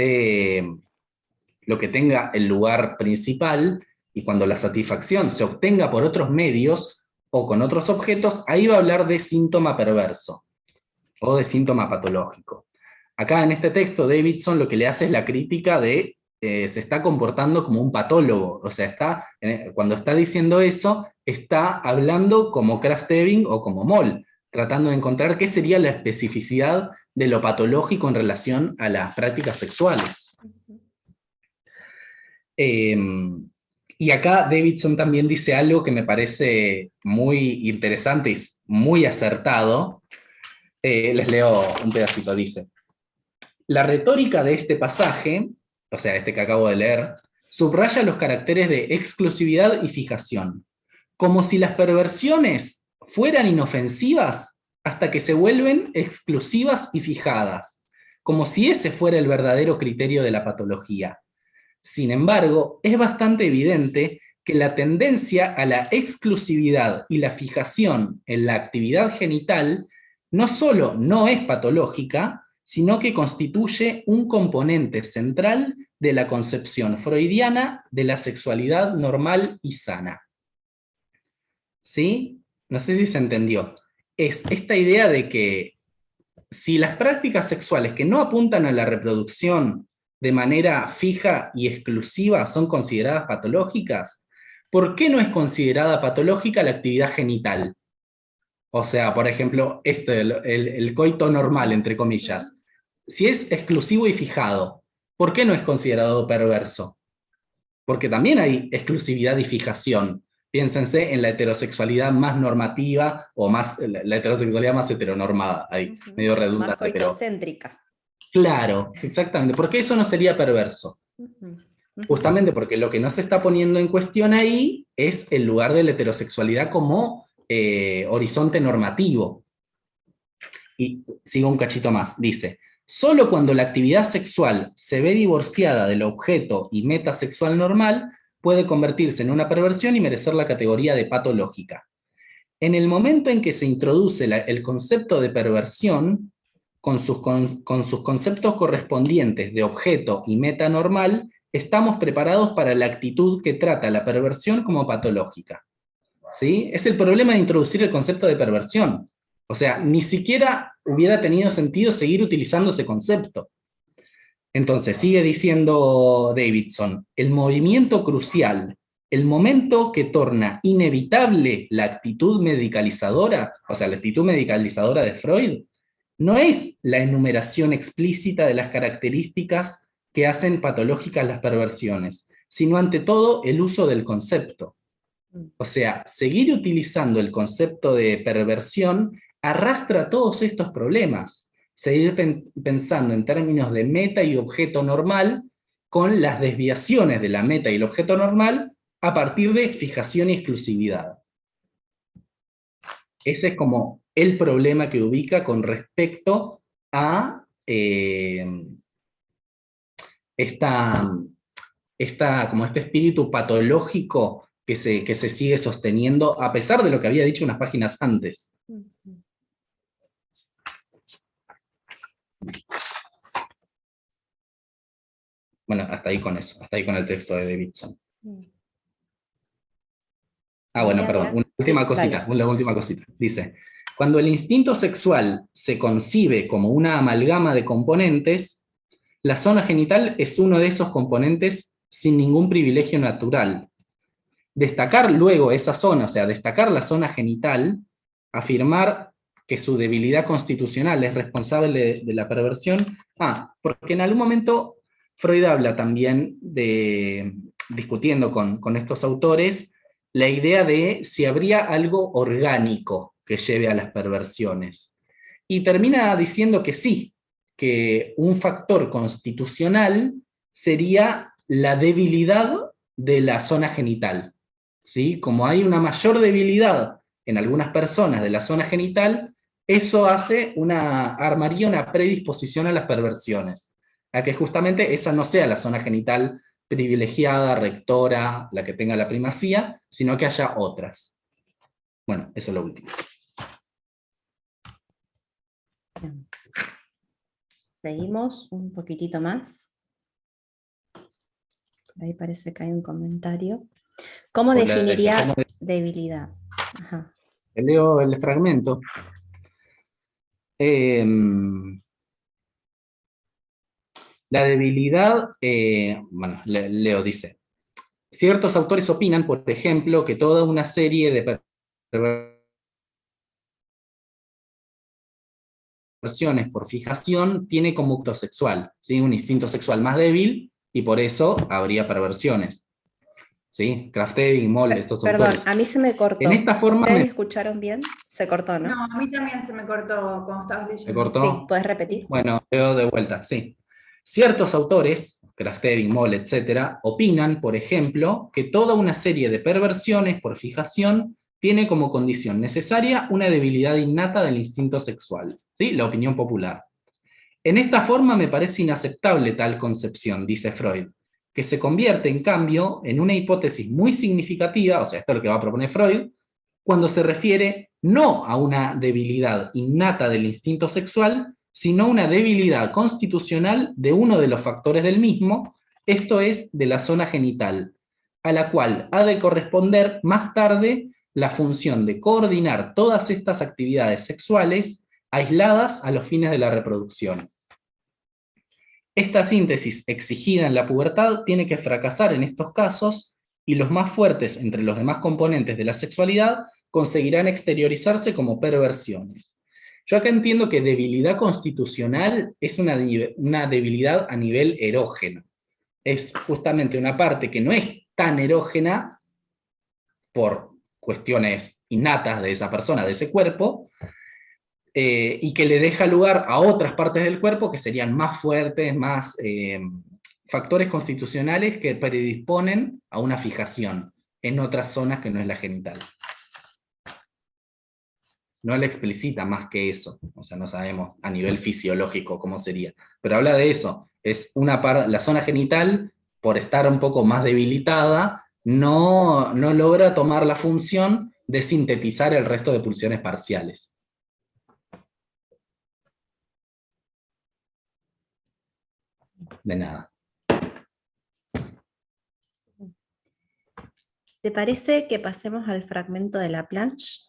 tenga el lugar principal, y cuando la satisfacción se obtenga por otros medios o con otros objetos, ahí va a hablar de síntoma perverso o de síntoma patológico. Acá en este texto, Davidson lo que le hace es la crítica de se está comportando como un patólogo, o sea, cuando está diciendo eso, está hablando como Krafft-Ebing o como Moll, tratando de encontrar qué sería la especificidad de lo patológico en relación a las prácticas sexuales. Y acá Davidson también dice algo que me parece muy interesante y muy acertado. Les leo un pedacito, dice: la retórica de este pasaje, o sea, este que acabo de leer, subraya los caracteres de exclusividad y fijación, como si las perversiones fueran inofensivas hasta que se vuelven exclusivas y fijadas, como si ese fuera el verdadero criterio de la patología. Sin embargo, es bastante evidente que la tendencia a la exclusividad y la fijación en la actividad genital no solo no es patológica, sino que constituye un componente central de la concepción freudiana de la sexualidad normal y sana. ¿Sí? No sé si se entendió. Es esta idea de que si las prácticas sexuales que no apuntan a la reproducción de manera fija y exclusiva son consideradas patológicas, ¿por qué no es considerada patológica la actividad genital? O sea, por ejemplo, el coito normal, entre comillas. Si es exclusivo y fijado, ¿por qué no es considerado perverso? Porque también hay exclusividad y fijación. Piénsense en la heterosexualidad más normativa o la heterosexualidad más heteronormada, ahí, medio Más redundante, pero coitocéntrica. claro, exactamente. ¿Por qué eso no sería perverso? Justamente porque lo que no se está poniendo en cuestión ahí es el lugar de la heterosexualidad como horizonte normativo. Y sigo un cachito más, dice: solo cuando la actividad sexual se ve divorciada del objeto y meta sexual normal, puede convertirse en una perversión y merecer la categoría de patológica. En el momento en que se introduce el concepto de perversión, con sus conceptos correspondientes de objeto y meta normal, estamos preparados para la actitud que trata la perversión como patológica. ¿Sí? Es el problema de introducir el concepto de perversión. O sea, ni siquiera hubiera tenido sentido seguir utilizando ese concepto. Entonces, sigue diciendo Davidson: el movimiento crucial, el momento que torna inevitable la actitud medicalizadora, o sea, la actitud medicalizadora de Freud, no es la enumeración explícita de las características que hacen patológicas las perversiones, sino ante todo el uso del concepto. O sea, seguir utilizando el concepto de perversión arrastra todos estos problemas. Seguir pensando en términos de meta y objeto normal con las desviaciones de la meta y el objeto normal a partir de fijación y exclusividad. Ese es como el problema que ubica con respecto a como este espíritu patológico que se sigue sosteniendo, a pesar de lo que había dicho unas páginas antes. Bueno, hasta ahí con eso, hasta ahí con el texto de Davidson. Bueno, perdón, una última cosita, una última cosita. Dice: cuando el instinto sexual se concibe como una amalgama de componentes, la zona genital es uno de esos componentes sin ningún privilegio natural. Destacar luego esa zona, o sea, destacar la zona genital, afirmar que su debilidad constitucional es responsable de la perversión. Porque en algún momento Freud habla también discutiendo con estos autores, la idea de si habría algo orgánico que lleve a las perversiones. Y termina diciendo que sí, que un factor constitucional sería la debilidad de la zona genital. ¿Sí? Como hay una mayor debilidad en algunas personas de la zona genital, eso armaría una predisposición a las perversiones, a que justamente esa no sea la zona genital privilegiada, rectora, la que tenga la primacía, sino que haya otras. Bueno, eso es lo último. Seguimos un poquitito más. Ahí parece que hay un comentario. ¿Cómo definiría debilidad? Ajá. Leo el fragmento. La debilidad, bueno, Leo dice, ciertos autores opinan, por ejemplo, que toda una serie de perversiones por fijación tiene como acto sexual, ¿sí? Un instinto sexual más débil, y por eso habría perversiones. ¿Sí? Krafft-Ebing, Moll, estos Perdón, autores. a mí se me En cortó. esta forma ¿Ustedes escucharon bien? Se cortó, No, ¿no? a mí también se me cortó cuando estabas ¿me leyendo. Sí, cortó? ¿puedes repetir? Bueno, veo de vuelta, sí. Ciertos autores, Krafft-Ebing, Moll, etcétera, opinan, por ejemplo, que toda una serie de perversiones por fijación tiene como condición necesaria una debilidad innata del instinto sexual, ¿sí? La opinión popular. En esta forma me parece inaceptable tal concepción, dice Freud, que se convierte en cambio en una hipótesis muy significativa, o sea, esto es lo que va a proponer Freud, cuando se refiere no a una debilidad innata del instinto sexual, sino una debilidad constitucional de uno de los factores del mismo, esto es, de la zona genital, a la cual ha de corresponder más tarde la función de coordinar todas estas actividades sexuales aisladas a los fines de la reproducción. Esta síntesis exigida en la pubertad tiene que fracasar en estos casos y los más fuertes entre los demás componentes de la sexualidad conseguirán exteriorizarse como perversiones. Yo acá entiendo que debilidad constitucional es una debilidad a nivel erógeno. Es justamente una parte que no es tan erógena por cuestiones innatas de esa persona, de ese cuerpo, y que le deja lugar a otras partes del cuerpo que serían más fuertes, más factores constitucionales que predisponen a una fijación en otras zonas que no es la genital. No la explicita más que eso, o sea, no sabemos a nivel fisiológico cómo sería, pero habla de eso, es la zona genital, por estar un poco más debilitada, no logra tomar la función de sintetizar el resto de pulsiones parciales. De nada. ¿Te parece que pasemos al fragmento de la planche?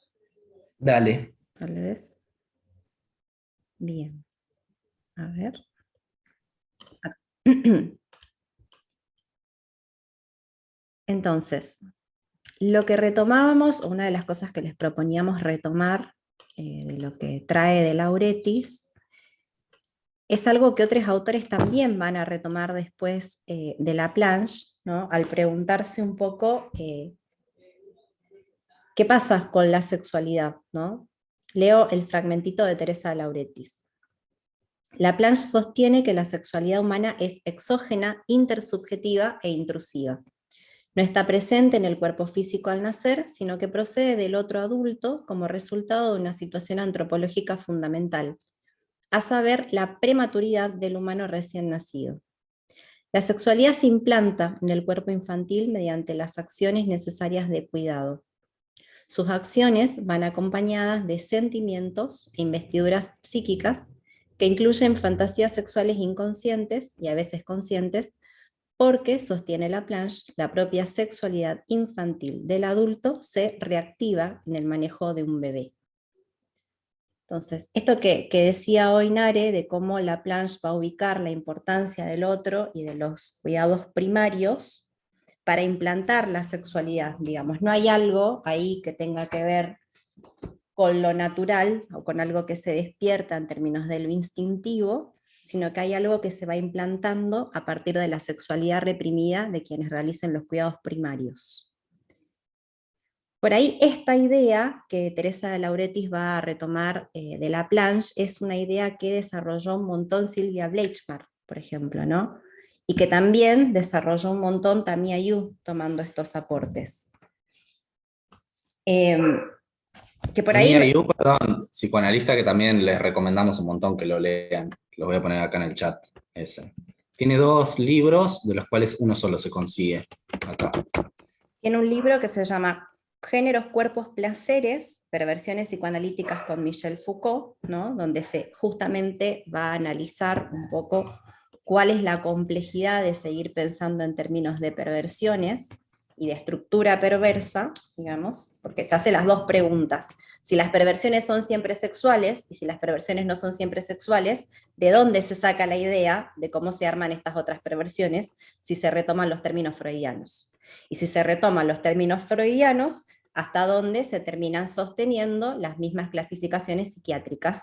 Dale. Tal vez. Bien. A ver. Entonces, lo que retomábamos, o una de las cosas que les proponíamos retomar de lo que trae de Lauretis, es algo que otros autores también van a retomar después de la planche, ¿no? Al preguntarse un poco qué pasa con la sexualidad, ¿no? Leo el fragmentito de Teresa de Lauretis. La planche sostiene que la sexualidad humana es exógena, intersubjetiva e intrusiva. No está presente en el cuerpo físico al nacer, sino que procede del otro adulto como resultado de una situación antropológica fundamental, a saber, la prematuridad del humano recién nacido. La sexualidad se implanta en el cuerpo infantil mediante las acciones necesarias de cuidado. Sus acciones van acompañadas de sentimientos e investiduras psíquicas que incluyen fantasías sexuales inconscientes y a veces conscientes, porque, sostiene la planche, la propia sexualidad infantil del adulto se reactiva en el manejo de un bebé. Entonces, esto que decía hoy Nare, de cómo la planche va a ubicar la importancia del otro y de los cuidados primarios para implantar la sexualidad, digamos, no hay algo ahí que tenga que ver con lo natural o con algo que se despierta en términos de lo instintivo, sino que hay algo que se va implantando a partir de la sexualidad reprimida de quienes realicen los cuidados primarios. Por ahí esta idea que Teresa de Lauretis va a retomar de la planche es una idea que desarrolló un montón Silvia Bleichmar, por ejemplo, ¿no? Y que también desarrolló un montón Tami Ayoub tomando estos aportes. Que por ahí... Ayoub, perdón, psicoanalista que también les recomendamos un montón que lo lean. Lo voy a poner acá en el chat. Ese. Tiene 2 libros, de los cuales uno solo se consigue acá. Tiene un libro que se llama Géneros, Cuerpos, Placeres, Perversiones Psicoanalíticas con Michel Foucault, ¿no? Donde se justamente va a analizar un poco cuál es la complejidad de seguir pensando en términos de perversiones y de estructura perversa, digamos, porque se hace las dos preguntas. Si las perversiones son siempre sexuales, y si las perversiones no son siempre sexuales, ¿de dónde se saca la idea de cómo se arman estas otras perversiones si se retoman los términos freudianos? Y si se retoman los términos freudianos, ¿hasta dónde se terminan sosteniendo las mismas clasificaciones psiquiátricas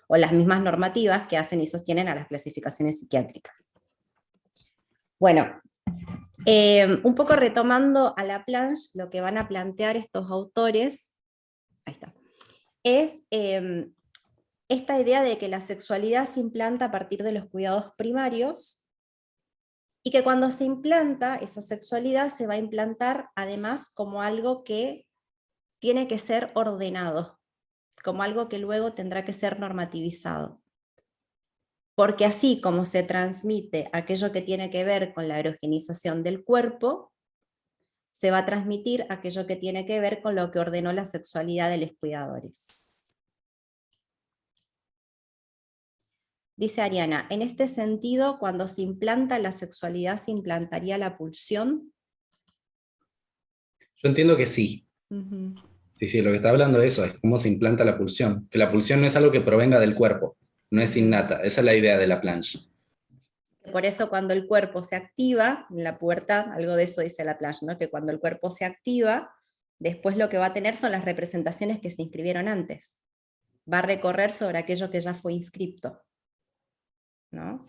o las mismas normativas que hacen y sostienen a las clasificaciones psiquiátricas? Bueno, un poco retomando a Laplanche, lo que van a plantear estos autores, ahí está, es esta idea de que la sexualidad se implanta a partir de los cuidados primarios, y que cuando se implanta esa sexualidad se va a implantar además como algo que tiene que ser ordenado, como algo que luego tendrá que ser normativizado. Porque así como se transmite aquello que tiene que ver con la erogenización del cuerpo, se va a transmitir aquello que tiene que ver con lo que ordenó la sexualidad de los cuidadores. Dice Ariana, en este sentido, cuando se implanta la sexualidad, ¿se implantaría la pulsión? Yo entiendo que sí. Uh-huh. Sí, lo que está hablando de eso es cómo se implanta la pulsión. Que la pulsión no es algo que provenga del cuerpo, no es innata. Esa es la idea de Laplanche. Por eso cuando el cuerpo se activa, en la puerta, algo de eso dice Laplanche, ¿no? Que cuando el cuerpo se activa, después lo que va a tener son las representaciones que se inscribieron antes. Va a recorrer sobre aquello que ya fue inscripto, ¿no?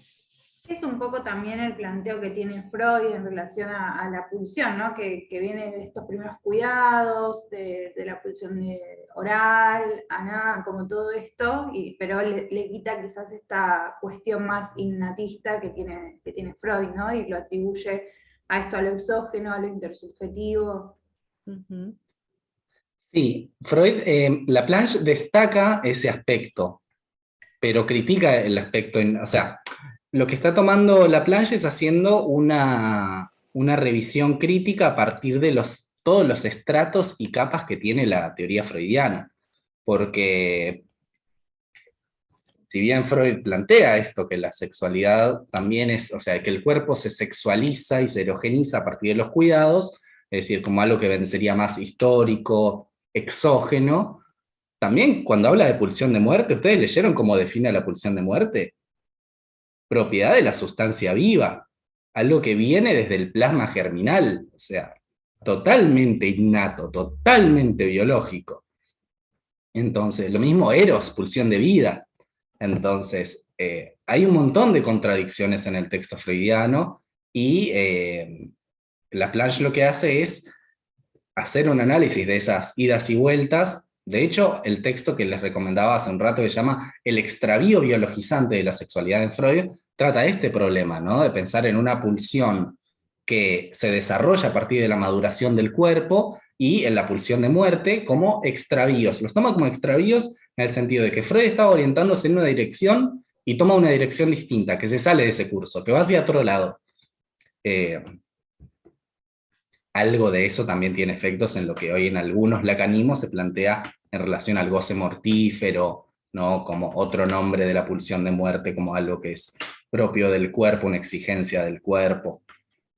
Es un poco también el planteo que tiene Freud en relación a la pulsión, ¿no? Que viene de estos primeros cuidados, de la pulsión oral, anal, como todo esto, pero le quita quizás esta cuestión más innatista que tiene Freud, ¿no? Y lo atribuye a esto, a lo exógeno, a lo intersubjetivo. Uh-huh. Sí, Freud, Laplanche destaca ese aspecto, pero critica el aspecto, o sea, lo que está tomando Laplanche es haciendo una revisión crítica a partir de todos los estratos y capas que tiene la teoría freudiana, porque si bien Freud plantea esto, que la sexualidad también es, o sea, que el cuerpo se sexualiza y se erogeniza a partir de los cuidados, es decir, como algo que sería más histórico, exógeno, también cuando habla de pulsión de muerte, ¿ustedes leyeron cómo define la pulsión de muerte? Propiedad de la sustancia viva, algo que viene desde el plasma germinal, o sea, totalmente innato, totalmente biológico. Entonces, lo mismo Eros, pulsión de vida. Entonces, hay un montón de contradicciones en el texto freudiano y Laplanche lo que hace es hacer un análisis de esas idas y vueltas. De hecho, el texto que les recomendaba hace un rato, que se llama El extravío biologizante de la sexualidad en Freud, trata este problema, ¿no? De pensar en una pulsión que se desarrolla a partir de la maduración del cuerpo y en la pulsión de muerte como extravíos. Los toma como extravíos en el sentido de que Freud estaba orientándose en una dirección y toma una dirección distinta, que se sale de ese curso, que va hacia otro lado. Algo de eso también tiene efectos en lo que hoy en algunos lacanismos se plantea en relación al goce mortífero, ¿no? Como otro nombre de la pulsión de muerte, como algo que es propio del cuerpo, una exigencia del cuerpo.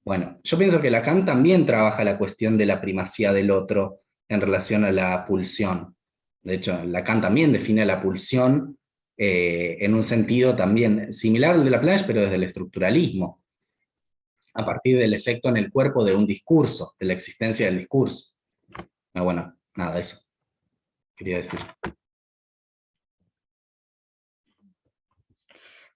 Bueno, yo pienso que Lacan también trabaja la cuestión de la primacía del otro en relación a la pulsión. De hecho, Lacan también define la pulsión en un sentido también similar al de Laplanche, pero desde el estructuralismo, a partir del efecto en el cuerpo de un discurso, de la existencia del discurso. Bueno, nada, eso quería decir.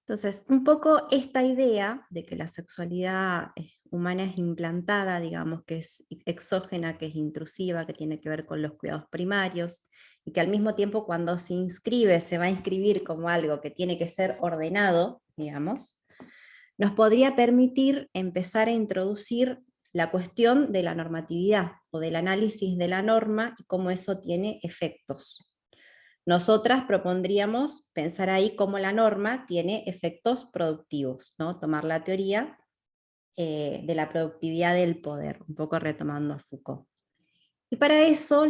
Entonces, un poco esta idea de que la sexualidad humana es implantada, digamos, que es exógena, que es intrusiva, que tiene que ver con los cuidados primarios, y que al mismo tiempo cuando se inscribe, se va a inscribir como algo que tiene que ser ordenado, digamos, nos podría permitir empezar a introducir la cuestión de la normatividad o del análisis de la norma y cómo eso tiene efectos. Nosotras propondríamos pensar ahí cómo la norma tiene efectos productivos, ¿no? Tomar la teoría de la productividad del poder, un poco retomando a Foucault. Y para eso,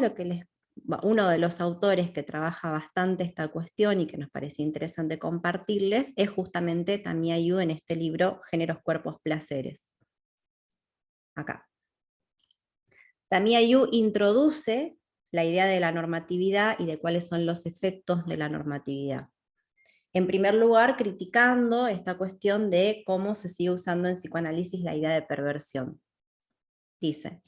uno de los autores que trabaja bastante esta cuestión y que nos parece interesante compartirles es justamente Tamia Yu en este libro Géneros, Cuerpos, Placeres. Acá. Tamia Yu introduce la idea de la normatividad y de cuáles son los efectos de la normatividad. En primer lugar, criticando esta cuestión de cómo se sigue usando en psicoanálisis la idea de perversión. Dice: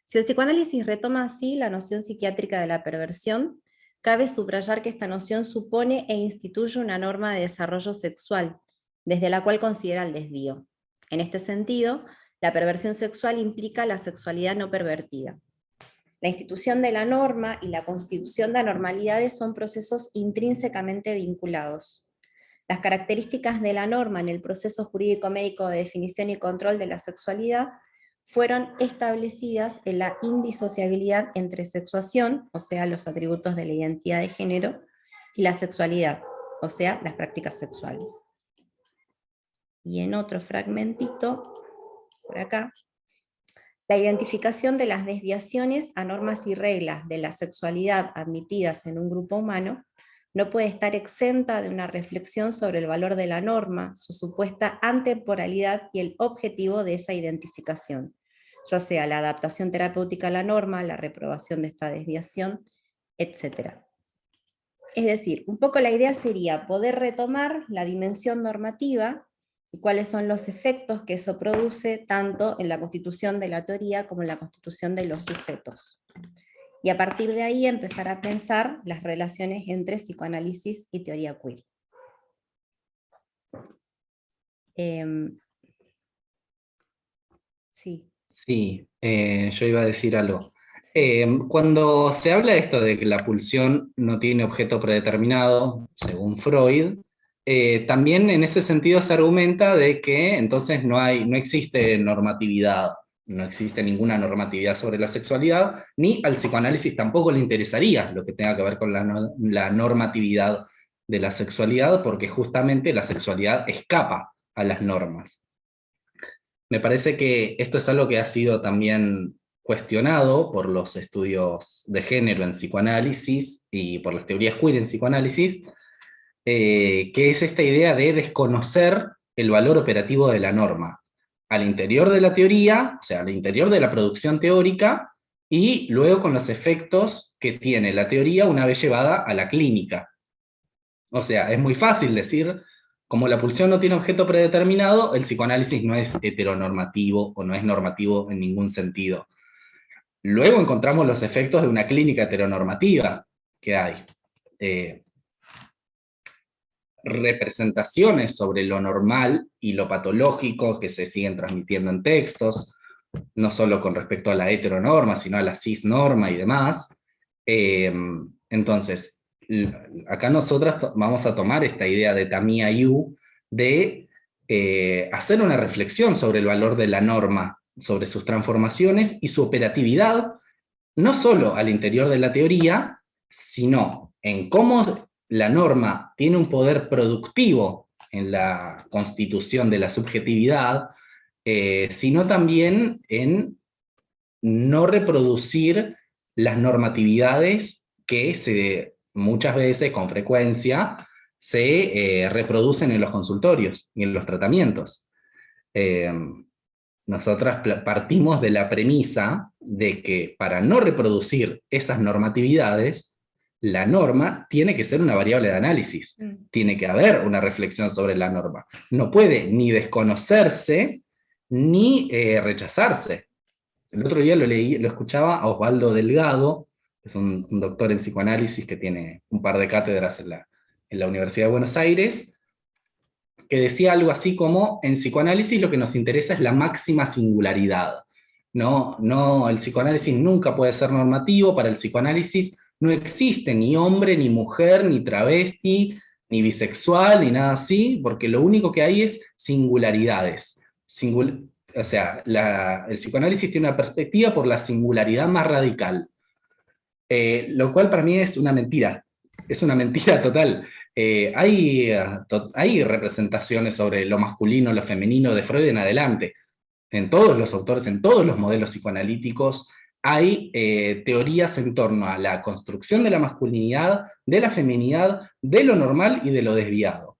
si el psicoanálisis retoma así la noción psiquiátrica de la perversión, cabe subrayar que esta noción supone e instituye una norma de desarrollo sexual, desde la cual considera el desvío. En este sentido, la perversión sexual implica la sexualidad no pervertida. La institución de la norma y la constitución de anormalidades son procesos intrínsecamente vinculados. Las características de la norma en el proceso jurídico-médico de definición y control de la sexualidad fueron establecidas en la indisociabilidad entre sexuación, o sea, los atributos de la identidad de género, y la sexualidad, o sea, las prácticas sexuales. Y en otro fragmentito, por acá, la identificación de las desviaciones a normas y reglas de la sexualidad admitidas en un grupo humano no puede estar exenta de una reflexión sobre el valor de la norma, su supuesta atemporalidad y el objetivo de esa identificación, ya sea la adaptación terapéutica a la norma, la reprobación de esta desviación, etc. Es decir, un poco la idea sería poder retomar la dimensión normativa y cuáles son los efectos que eso produce tanto en la constitución de la teoría como en la constitución de los sujetos. Y a partir de ahí empezar a pensar las relaciones entre psicoanálisis y teoría queer. Sí. Sí, yo iba a decir algo. Cuando se habla de esto de que la pulsión no tiene objeto predeterminado, según Freud, también en ese sentido se argumenta de que entonces no existe normatividad, no existe ninguna normatividad sobre la sexualidad, ni al psicoanálisis tampoco le interesaría lo que tenga que ver con la normatividad de la sexualidad, porque justamente la sexualidad escapa a las normas. Me parece que esto es algo que ha sido también cuestionado por los estudios de género en psicoanálisis y por las teorías queer en psicoanálisis, que es esta idea de desconocer el valor operativo de la norma al interior de la teoría, o sea, al interior de la producción teórica, y luego con los efectos que tiene la teoría una vez llevada a la clínica. O sea, es muy fácil decir, como la pulsión no tiene objeto predeterminado, el psicoanálisis no es heteronormativo o no es normativo en ningún sentido. Luego encontramos los efectos de una clínica heteronormativa que hay. Representaciones sobre lo normal y lo patológico que se siguen transmitiendo en textos, no solo con respecto a la heteronorma, sino a la cisnorma y demás. Entonces, acá nosotras vamos a tomar esta idea de Tamia Yu de hacer una reflexión sobre el valor de la norma, sobre sus transformaciones y su operatividad, no solo al interior de la teoría, sino en cómo la norma tiene un poder productivo en la constitución de la subjetividad, sino también en no reproducir las normatividades que muchas veces, con frecuencia, se reproducen en los consultorios y en los tratamientos. Nosotras partimos de la premisa de que para no reproducir esas normatividades, la norma tiene que ser una variable de análisis. Tiene que haber una reflexión sobre la norma. No puede ni desconocerse ni rechazarse. El otro día lo escuchaba a Osvaldo Delgado, que es un doctor en psicoanálisis que tiene un par de cátedras en la Universidad de Buenos Aires, que decía algo así como, en psicoanálisis lo que nos interesa es la máxima singularidad. No, el psicoanálisis nunca puede ser normativo, para el psicoanálisis no existe ni hombre, ni mujer, ni travesti, ni bisexual, ni nada así, porque lo único que hay es singularidades. O sea, el psicoanálisis tiene una perspectiva por la singularidad más radical, lo cual para mí es una mentira total. Hay representaciones sobre lo masculino, lo femenino de Freud en adelante. En todos los autores, en todos los modelos psicoanalíticos, hay teorías en torno a la construcción de la masculinidad, de la feminidad, de lo normal y de lo desviado.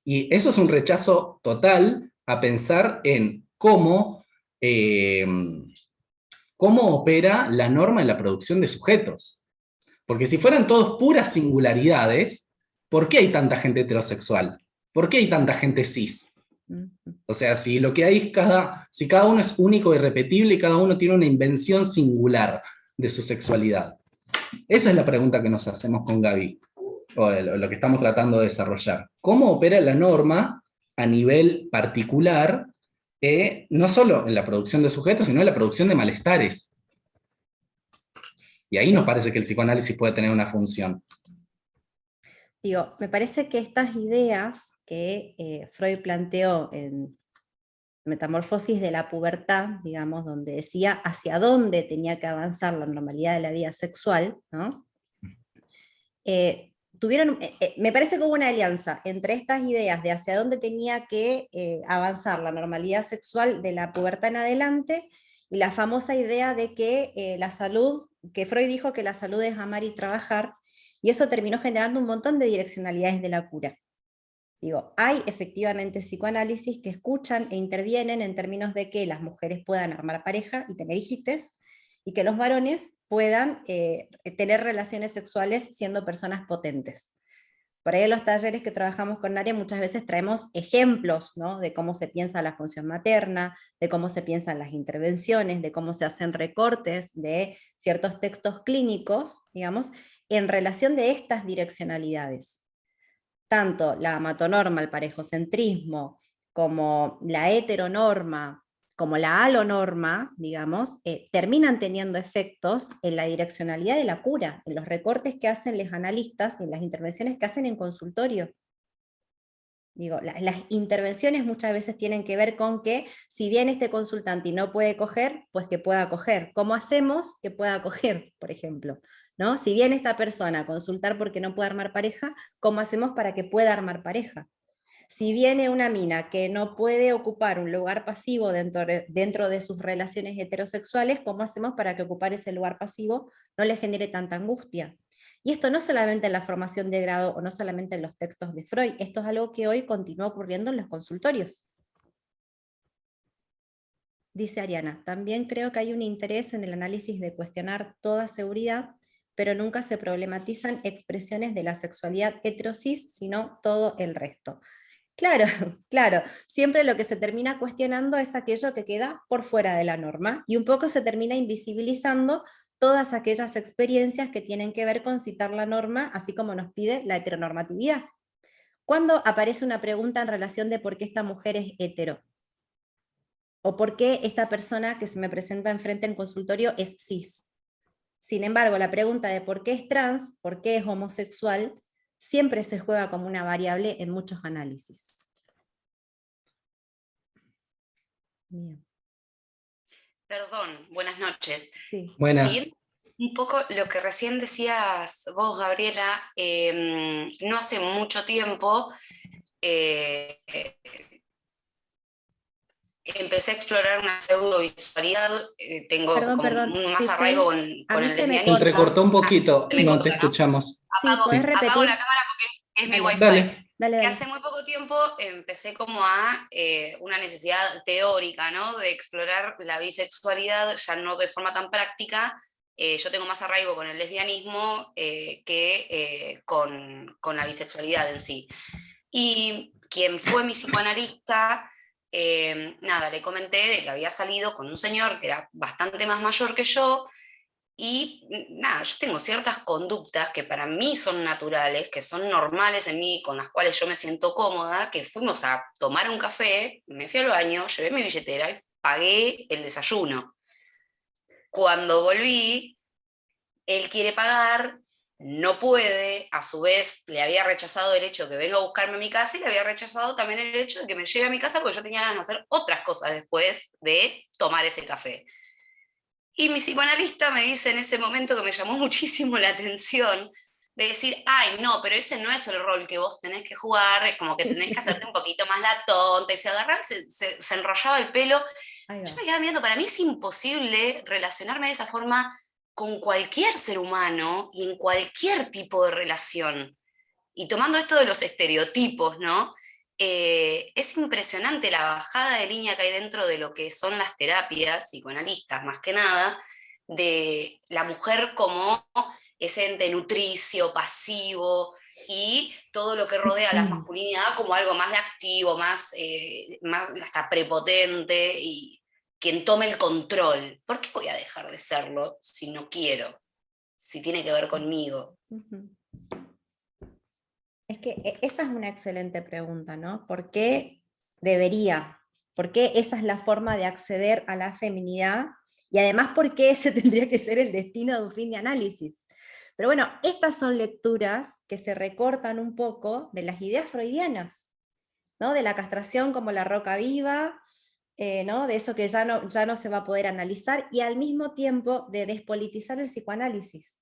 Y eso es un rechazo total a pensar en cómo cómo opera la norma en la producción de sujetos. Porque si fueran todos puras singularidades, ¿por qué hay tanta gente heterosexual? ¿Por qué hay tanta gente cis? O sea, si lo que hay es si cada uno es único y irrepetible y cada uno tiene una invención singular de su sexualidad. Esa es la pregunta que nos hacemos con Gaby, o lo que estamos tratando de desarrollar. ¿Cómo opera la norma a nivel particular, no solo en la producción de sujetos, sino en la producción de malestares? Y ahí nos parece que el psicoanálisis puede tener una función. Digo, me parece que estas ideas que Freud planteó en Metamorfosis de la pubertad, digamos, donde decía hacia dónde tenía que avanzar la normalidad de la vida sexual, ¿no? Me parece que hubo una alianza entre estas ideas de hacia dónde tenía que avanzar la normalidad sexual de la pubertad en adelante, y la famosa idea de que la salud, que Freud dijo que la salud es amar y trabajar, y eso terminó generando un montón de direccionalidades de la cura. Digo, hay efectivamente psicoanálisis que escuchan e intervienen en términos de que las mujeres puedan armar pareja y tener hijites, y que los varones puedan tener relaciones sexuales siendo personas potentes. Por ahí en los talleres que trabajamos con Naria muchas veces traemos ejemplos, ¿no?, de cómo se piensa la función materna, de cómo se piensan las intervenciones, de cómo se hacen recortes de ciertos textos clínicos, digamos, en relación de estas direccionalidades. Tanto la amatonorma, el parejocentrismo, como la heteronorma, como la alonorma, digamos, terminan teniendo efectos en la direccionalidad de la cura, en los recortes que hacen los analistas, en las intervenciones que hacen en consultorio. Digo, las intervenciones muchas veces tienen que ver con que, si bien este consultante no puede coger, pues que pueda coger. ¿Cómo hacemos que pueda coger, por ejemplo? ¿No? Si viene esta persona a consultar porque no puede armar pareja, ¿cómo hacemos para que pueda armar pareja? Si viene una mina que no puede ocupar un lugar pasivo dentro de sus relaciones heterosexuales, ¿cómo hacemos para que ocupar ese lugar pasivo no le genere tanta angustia? Y esto no solamente en la formación de grado o no solamente en los textos de Freud, esto es algo que hoy continúa ocurriendo en los consultorios. Dice Ariana, también creo que hay un interés en el análisis de cuestionar toda seguridad, pero nunca se problematizan expresiones de la sexualidad heterosis, sino todo el resto. Claro, claro, siempre lo que se termina cuestionando es aquello que queda por fuera de la norma, y un poco se termina invisibilizando todas aquellas experiencias que tienen que ver con citar la norma, así como nos pide la heteronormatividad. ¿Cuándo aparece una pregunta en relación de por qué esta mujer es hetero? ¿O por qué esta persona que se me presenta enfrente en consultorio es cis? Sin embargo, la pregunta de por qué es trans, por qué es homosexual, siempre se juega como una variable en muchos análisis. Bien. Perdón, buenas noches. Sí. Buenas. Siguiendo un poco lo que recién decías vos, Gabriela, no hace mucho tiempo empecé a explorar una pseudovisualidad, tengo Perdón, más sí, arraigo sí. con A mí el se me Se lesbianismo. entrecortó un poquito, Se me no corta, te ¿no? escuchamos. Sí, ¿podés repetir? Apago la cámara porque es mi Dale. wifi. Dale. Dale. Que hace muy poco tiempo empecé como a una necesidad teórica, ¿no?, de explorar la bisexualidad, ya no de forma tan práctica. Yo tengo más arraigo con el lesbianismo que con la bisexualidad en sí. Y quien fue mi psicoanalista, nada, le comenté de que había salido con un señor que era bastante más mayor que yo, y nada, yo tengo ciertas conductas que para mí son naturales, que son normales en mí, con las cuales yo me siento cómoda, que fuimos a tomar un café, me fui al baño, llevé mi billetera y pagué el desayuno. Cuando volví, él quiere pagar, no puede, a su vez le había rechazado el hecho de que venga a buscarme a mi casa, y le había rechazado también el hecho de que me lleve a mi casa, porque yo tenía ganas de hacer otras cosas después de tomar ese café. Y mi psicoanalista me dice en ese momento, que me llamó muchísimo la atención, de decir, ay, no, pero ese no es el rol que vos tenés que jugar, es como que tenés que hacerte un poquito más la tonta, y se agarraba, se enrollaba el pelo. Yo me quedaba mirando, para mí es imposible relacionarme de esa forma con cualquier ser humano y en cualquier tipo de relación. Y tomando esto de los estereotipos, ¿no? es impresionante la bajada de línea que hay dentro de lo que son las terapias psicoanalistas, más que nada, de la mujer como ese ente nutricio, pasivo, y todo lo que rodea a la masculinidad como algo más de activo, más hasta prepotente, y quien tome el control. ¿Por qué voy a dejar de serlo si no quiero? Si tiene que ver conmigo. Es que esa es una excelente pregunta, ¿no? ¿Por qué debería? ¿Por qué esa es la forma de acceder a la feminidad? Y además, ¿por qué ese tendría que ser el destino de un fin de análisis? Pero bueno, estas son lecturas que se recortan un poco de las ideas freudianas, ¿no? De la castración como la roca viva, ¿no? De eso que ya no se va a poder analizar, y al mismo tiempo de despolitizar el psicoanálisis.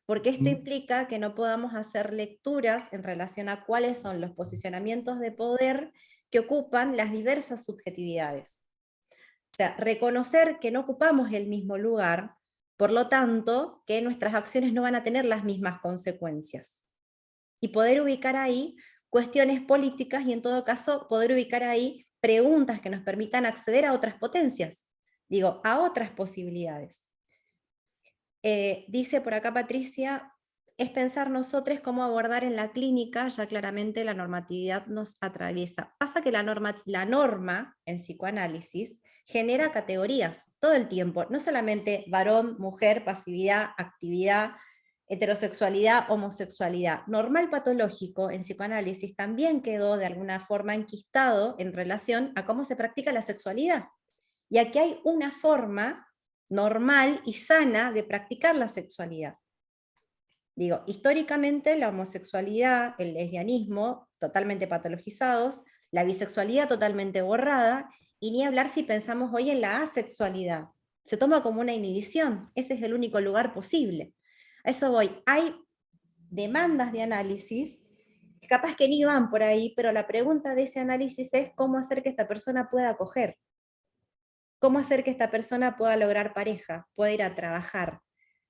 Porque esto implica que no podamos hacer lecturas en relación a cuáles son los posicionamientos de poder que ocupan las diversas subjetividades. O sea, reconocer que no ocupamos el mismo lugar, por lo tanto, que nuestras acciones no van a tener las mismas consecuencias. Y poder ubicar ahí cuestiones políticas y en todo caso poder ubicar ahí preguntas que nos permitan acceder a otras potencias, digo, a otras posibilidades. Dice por acá Patricia, es pensar nosotros cómo abordar en la clínica, ya claramente la normatividad nos atraviesa. Pasa que la norma en psicoanálisis genera categorías todo el tiempo, no solamente varón, mujer, pasividad, actividad, heterosexualidad, homosexualidad. Normal patológico en psicoanálisis también quedó de alguna forma enquistado en relación a cómo se practica la sexualidad. Y aquí hay una forma normal y sana de practicar la sexualidad. Digo, históricamente la homosexualidad, el lesbianismo, totalmente patologizados, la bisexualidad totalmente borrada, y ni hablar si pensamos hoy en la asexualidad. Se toma como una inhibición, ese es el único lugar posible. A eso voy, hay demandas de análisis, capaz que ni van por ahí, pero la pregunta de ese análisis es cómo hacer que esta persona pueda acoger. ¿Cómo hacer que esta persona pueda lograr pareja, pueda ir a trabajar?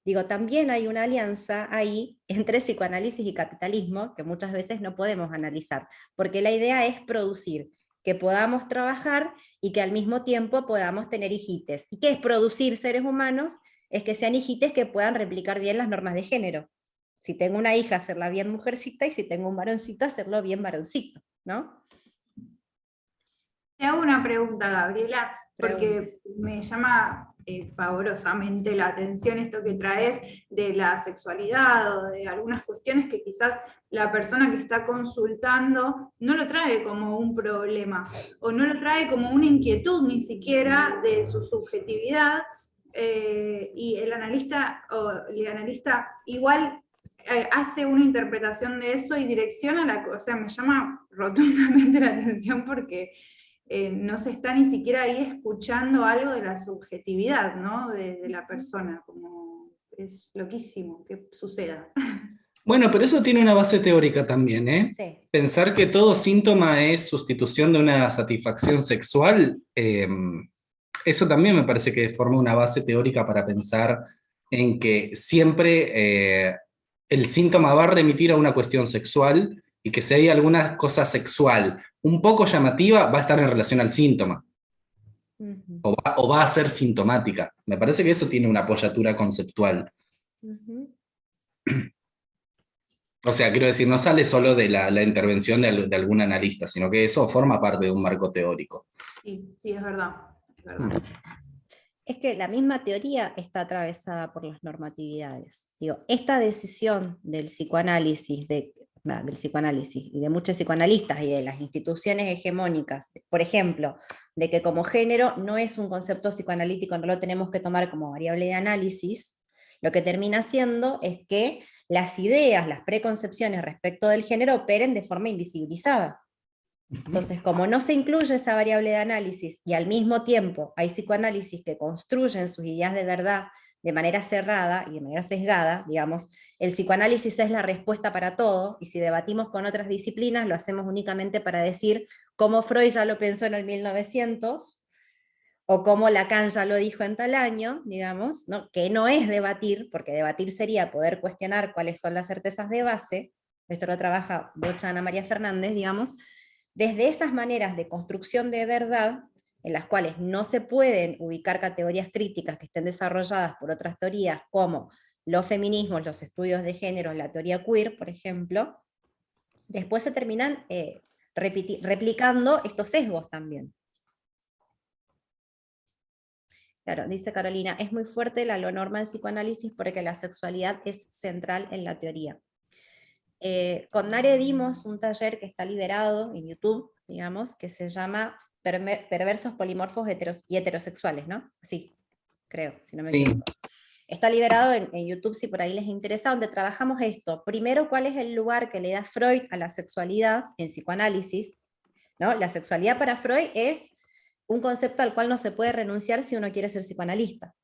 Digo, también hay una alianza ahí entre psicoanálisis y capitalismo que muchas veces no podemos analizar, porque la idea es producir, que podamos trabajar y que al mismo tiempo podamos tener hijites. ¿Y qué es producir seres humanos? Es que sean hijites que puedan replicar bien las normas de género. Si tengo una hija, hacerla bien mujercita, y si tengo un varoncito, hacerlo bien varoncito, ¿no? Te hago una pregunta, Gabriela, porque me llama pavorosamente la atención esto que traes de la sexualidad o de algunas cuestiones que quizás la persona que está consultando no lo trae como un problema o no lo trae como una inquietud ni siquiera de su subjetividad, y el analista igual hace una interpretación de eso y direcciona la cosa. O sea, me llama rotundamente la atención porque no se está ni siquiera ahí escuchando algo de la subjetividad, ¿no? de la persona, como es loquísimo que suceda. Bueno, pero eso tiene una base teórica también, ¿eh? Sí. Pensar que todo síntoma es sustitución de una satisfacción sexual, eso también me parece que forma una base teórica para pensar en que siempre el síntoma va a remitir a una cuestión sexual, y que si hay alguna cosa sexual un poco llamativa, va a estar en relación al síntoma, o va a ser sintomática. Me parece que eso tiene una apoyatura conceptual. O sea, quiero decir, no sale solo de la intervención de algún analista, sino que eso forma parte de un marco teórico. Sí, sí, es verdad. Es verdad. Es que la misma teoría está atravesada por las normatividades. Digo, esta decisión del psicoanálisis y de muchos psicoanalistas y de las instituciones hegemónicas, por ejemplo, de que como género no es un concepto psicoanalítico, no lo tenemos que tomar como variable de análisis, lo que termina haciendo es que las ideas, las preconcepciones respecto del género operen de forma invisibilizada. Entonces, como no se incluye esa variable de análisis y al mismo tiempo hay psicoanálisis que construyen sus ideas de verdad de manera cerrada y de manera sesgada, digamos, el psicoanálisis es la respuesta para todo, y si debatimos con otras disciplinas lo hacemos únicamente para decir cómo Freud ya lo pensó en el 1900, o cómo Lacan ya lo dijo en tal año, digamos, ¿no? Que no es debatir, porque debatir sería poder cuestionar cuáles son las certezas de base, esto lo trabaja Bocha Ana María Fernández, digamos. Desde esas maneras de construcción de verdad, en las cuales no se pueden ubicar categorías críticas que estén desarrolladas por otras teorías, como los feminismos, los estudios de género, la teoría queer, por ejemplo, después se terminan replicando estos sesgos también. Claro, dice Carolina, es muy fuerte la lonorma en psicoanálisis porque la sexualidad es central en la teoría. Con Nare dimos un taller que está liberado en YouTube, digamos, que se llama Perversos Polimorfos y Heterosexuales, ¿no? Sí, creo, si no me equivoco. Está liberado en YouTube si por ahí les interesa, donde trabajamos esto. Primero, cuál es el lugar que le da Freud a la sexualidad en psicoanálisis, ¿no? La sexualidad para Freud es un concepto al cual no se puede renunciar si uno quiere ser psicoanalista.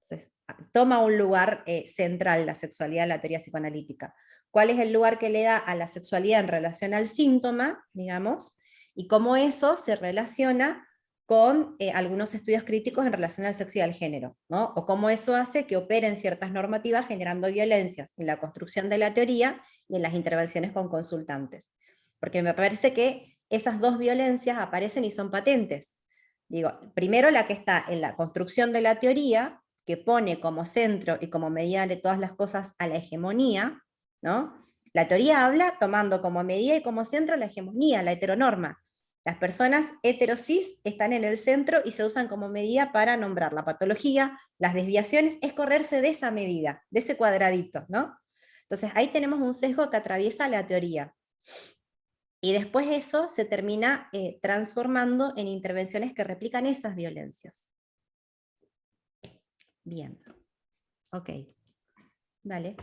Entonces, toma un lugar central la sexualidad en la teoría psicoanalítica. ¿Cuál es el lugar que le da a la sexualidad en relación al síntoma, digamos? Y cómo eso se relaciona con algunos estudios críticos en relación al sexo y al género, ¿no? O cómo eso hace que operen ciertas normativas generando violencias en la construcción de la teoría y en las intervenciones con consultantes. Porque me parece que esas dos violencias aparecen y son patentes. Digo, primero la que está en la construcción de la teoría, que pone como centro y como medida de todas las cosas a la hegemonía, ¿no? La teoría habla tomando como medida y como centro la hegemonía, la heteronorma. Las personas heterosis están en el centro y se usan como medida para nombrar la patología, las desviaciones, es correrse de esa medida, de ese cuadradito, ¿no? Entonces ahí tenemos un sesgo que atraviesa la teoría. Y después eso se termina transformando en intervenciones que replican esas violencias. Bien. Ok. Dale.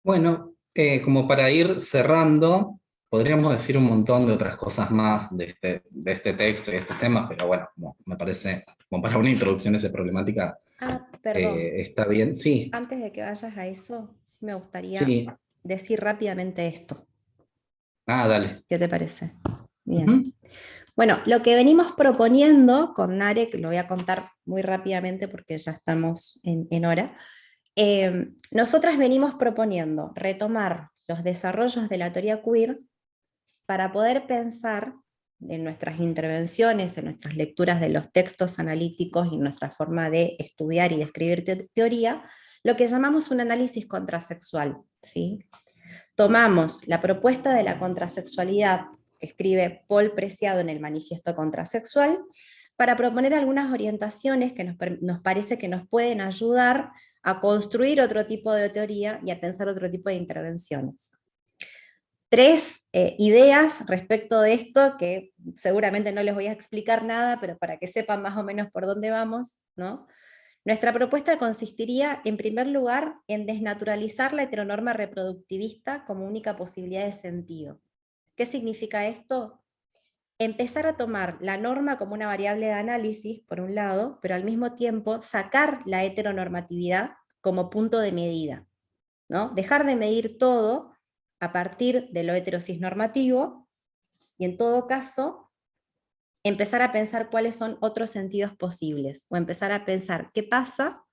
Bueno, como para ir cerrando, podríamos decir un montón de otras cosas más de este texto y de este tema, pero bueno, me parece, como para una introducción a esa problemática, Perdón. está bien. Sí, Antes de que vayas a eso, sí me gustaría sí. decir rápidamente esto. Ah, dale. ¿Qué te parece? Bien. Bueno, lo que venimos proponiendo con Nare, que lo voy a contar muy rápidamente porque ya estamos en hora, nosotras venimos proponiendo retomar los desarrollos de la teoría queer para poder pensar en nuestras intervenciones, en nuestras lecturas de los textos analíticos y en nuestra forma de estudiar y de escribir teoría, lo que llamamos un análisis contrasexual, ¿sí? Tomamos la propuesta de la contrasexualidad que escribe Paul Preciado en el Manifiesto Contrasexual para proponer algunas orientaciones que nos parece que nos pueden ayudar a construir otro tipo de teoría y a pensar otro tipo de intervenciones. Tres ideas respecto de esto, que seguramente no les voy a explicar nada, pero para que sepan más o menos por dónde vamos, ¿no? Nuestra propuesta consistiría, en primer lugar, en desnaturalizar la heteronorma reproductivista como única posibilidad de sentido. ¿Qué significa esto? Empezar a tomar la norma como una variable de análisis, por un lado, pero al mismo tiempo sacar la heteronormatividad como punto de medida, ¿no? Dejar de medir todo a partir de lo heterosis normativo y en todo caso empezar a pensar cuáles son otros sentidos posibles, o empezar a pensar qué pasa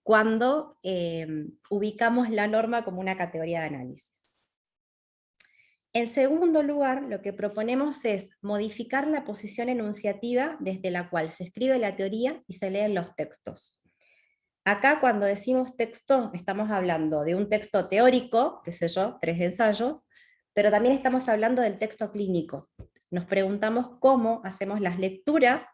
cuando ubicamos la norma como una categoría de análisis. En segundo lugar, lo que proponemos es modificar la posición enunciativa desde la cual se escribe la teoría y se leen los textos. Acá cuando decimos texto, estamos hablando de un texto teórico, qué sé yo, 3 ensayos, pero también estamos hablando del texto clínico. Nos preguntamos cómo hacemos las lecturas,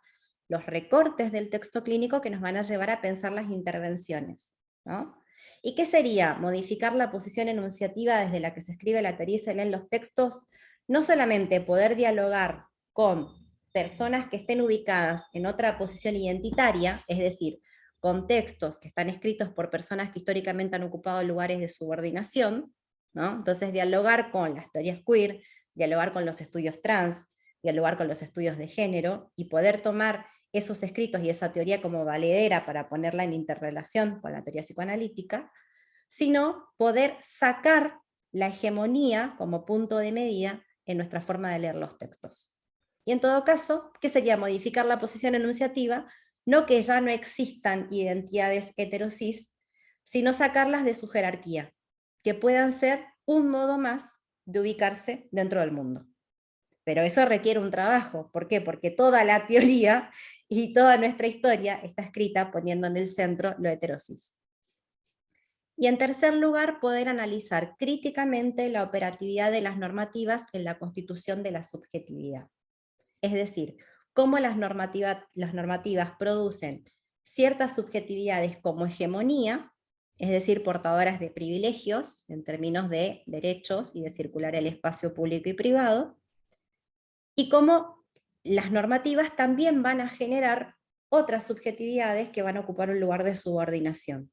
los recortes del texto clínico que nos van a llevar a pensar las intervenciones, ¿no? ¿Y qué sería? Modificar la posición enunciativa desde la que se escribe la teoría y se leen los textos, no solamente poder dialogar con personas que estén ubicadas en otra posición identitaria, es decir, con textos que están escritos por personas que históricamente han ocupado lugares de subordinación, ¿no? Entonces dialogar con las teorías queer, dialogar con los estudios trans, dialogar con los estudios de género, y poder tomar esos escritos y esa teoría como valedera para ponerla en interrelación con la teoría psicoanalítica, sino poder sacar la hegemonía como punto de medida en nuestra forma de leer los textos. Y en todo caso, ¿qué sería? Modificar la posición enunciativa, no que ya no existan identidades heterosis, sino sacarlas de su jerarquía, que puedan ser un modo más de ubicarse dentro del mundo. pero eso requiere un trabajo. ¿Por qué? Porque toda la teoría y toda nuestra historia está escrita poniendo en el centro lo heterosis. Y en tercer lugar, poder analizar críticamente la operatividad de las normativas en la constitución de la subjetividad. Es decir, cómo las normativas producen ciertas subjetividades como hegemonía, es decir, portadoras de privilegios en términos de derechos y de circular el espacio público y privado, y cómo las normativas también van a generar otras subjetividades que van a ocupar un lugar de subordinación.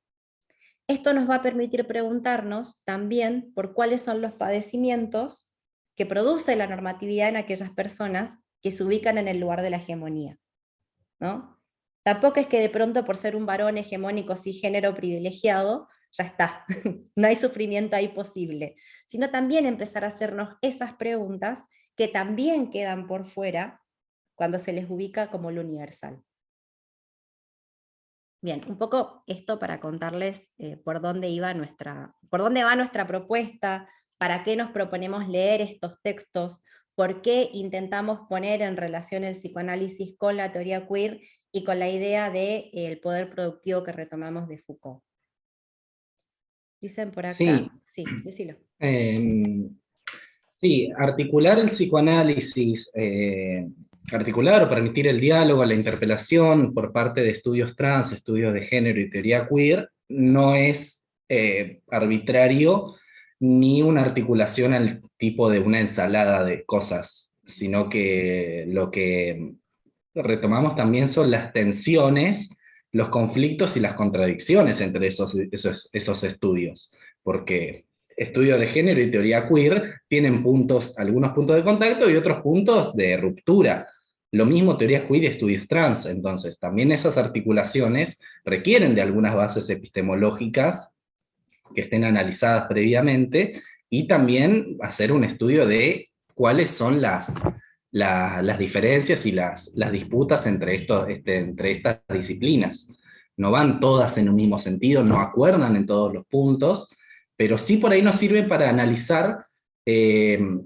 Esto nos va a permitir preguntarnos también por cuáles son los padecimientos que produce la normatividad en aquellas personas que se ubican en el lugar de la hegemonía, ¿no? Tampoco es que de pronto por ser un varón hegemónico cisgénero privilegiado, ya está, no hay sufrimiento ahí posible, sino también empezar a hacernos esas preguntas que también quedan por fuera cuando se les ubica como lo universal. Bien, un poco esto para contarles por dónde va nuestra propuesta, para qué nos proponemos leer estos textos, por qué intentamos poner en relación el psicoanálisis con la teoría queer y con la idea del poder productivo que retomamos de Foucault. Dicen por acá, sí, decilo. Sí, articular el psicoanálisis, articular o permitir el diálogo, la interpelación por parte de estudios trans, estudios de género y teoría queer, no es arbitrario ni una articulación al tipo de una ensalada de cosas, sino que lo que retomamos también son las tensiones, los conflictos y las contradicciones entre esos estudios, porque estudios de género y teoría queer tienen algunos puntos de contacto y otros puntos de ruptura. Lo mismo teoría queer y estudios trans, entonces también esas articulaciones requieren de algunas bases epistemológicas que estén analizadas previamente y también hacer un estudio de cuáles son las diferencias y las disputas entre estas disciplinas. No van todas en un mismo sentido, no acuerdan en todos los puntos, pero sí por ahí nos sirve para analizar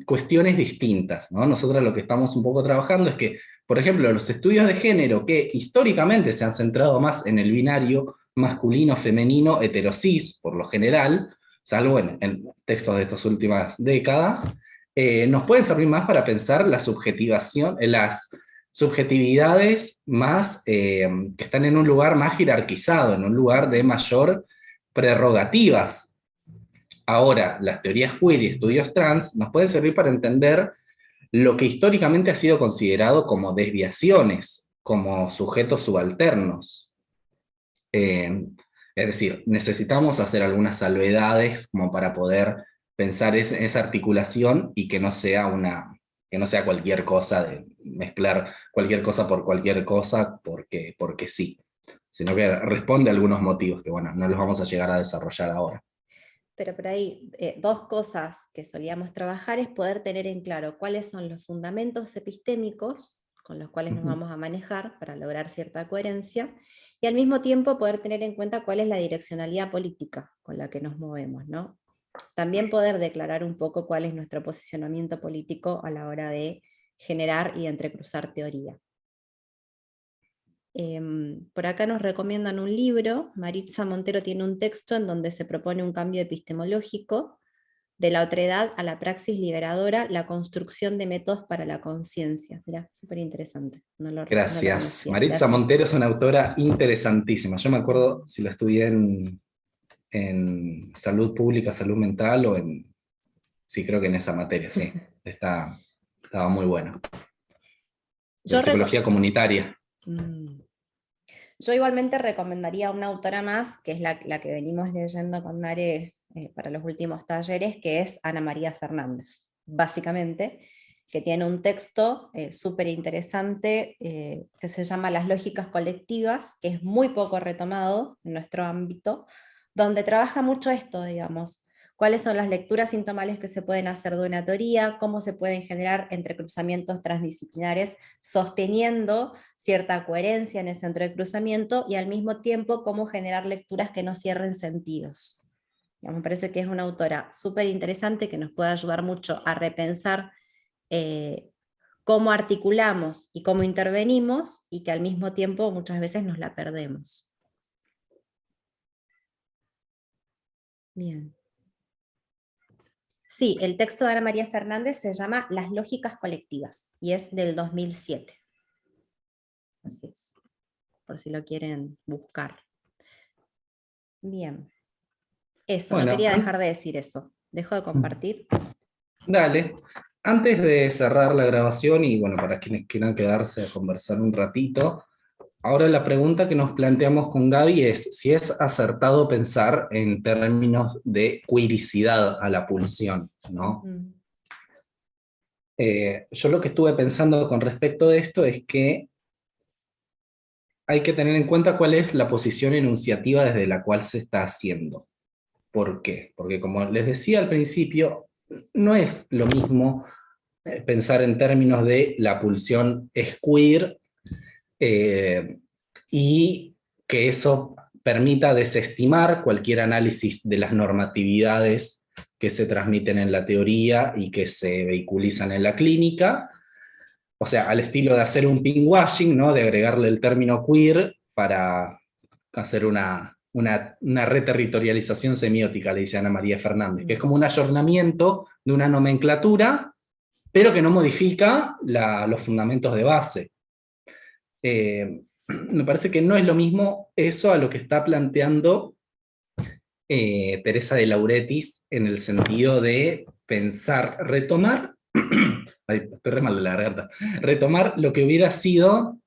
cuestiones distintas, ¿no? Nosotros lo que estamos un poco trabajando es que, por ejemplo, los estudios de género que históricamente se han centrado más en el binario masculino, femenino, heterosis, por lo general, salvo en textos de estas últimas décadas, nos pueden servir más para pensar las subjetividades más, que están en un lugar más jerarquizado, en un lugar de mayor prerrogativas. Ahora, las teorías queer y estudios trans nos pueden servir para entender lo que históricamente ha sido considerado como desviaciones, como sujetos subalternos. Es decir, necesitamos hacer algunas salvedades como para poder pensar esa articulación y que no sea cualquier cosa, de mezclar cualquier cosa por cualquier cosa porque sí, sino que responde a algunos motivos que, bueno, no los vamos a llegar a desarrollar ahora. Pero por ahí, dos cosas que solíamos trabajar es poder tener en claro cuáles son los fundamentos epistémicos con los cuales nos vamos a manejar para lograr cierta coherencia, y al mismo tiempo poder tener en cuenta cuál es la direccionalidad política con la que nos movemos, ¿no? También poder declarar un poco cuál es nuestro posicionamiento político a la hora de generar y entrecruzar teoría. Por acá nos recomiendan un libro. Maritza Montero tiene un texto en donde se propone un cambio epistemológico de la otredad a la praxis liberadora, la construcción de métodos para la conciencia. Mirá, súper interesante. Gracias. Maritza Montero es una autora interesantísima. Yo me acuerdo si la estudié en salud pública, salud mental, sí, creo que en esa materia, sí. Estaba muy bueno. De psicología comunitaria. Yo igualmente recomendaría una autora más, que es la que venimos leyendo con Mare para los últimos talleres, que es Ana María Fernández, básicamente, que tiene un texto súper interesante que se llama Las lógicas colectivas, que es muy poco retomado en nuestro ámbito, donde trabaja mucho esto, digamos, cuáles son las lecturas sintomales que se pueden hacer de una teoría, cómo se pueden generar entrecruzamientos transdisciplinares sosteniendo cierta coherencia en ese entrecruzamiento y al mismo tiempo cómo generar lecturas que no cierren sentidos. Me parece que es una autora súper interesante que nos puede ayudar mucho a repensar cómo articulamos y cómo intervenimos, y que al mismo tiempo muchas veces nos la perdemos. Bien. Sí, el texto de Ana María Fernández se llama Las lógicas colectivas, y es del 2007. Así es, por si lo quieren buscar. Bien. Eso, Bueno, no quería dejar de decir eso. ¿Dejo de compartir? Dale. Antes de cerrar la grabación, y bueno, para quienes quieran quedarse a conversar un ratito, ahora la pregunta que nos planteamos con Gaby es si es acertado pensar en términos de queericidad a la pulsión, ¿no? Yo lo que estuve pensando con respecto de esto es que hay que tener en cuenta cuál es la posición enunciativa desde la cual se está haciendo. ¿Por qué? Porque como les decía al principio, no es lo mismo pensar en términos de la pulsión es queer, y que eso permita desestimar cualquier análisis de las normatividades que se transmiten en la teoría y que se vehiculizan en la clínica, o sea, al estilo de hacer un pinkwashing, ¿no? De agregarle el término queer para hacer una reterritorialización semiótica, le dice Ana María Fernández, que es como un ayornamiento de una nomenclatura, pero que no modifica los fundamentos de base. Me parece que no es lo mismo eso a lo que está planteando Teresa de Lauretis en el sentido de pensar, retomar, ay, estoy re mal de la garganta, retomar lo que hubiera sido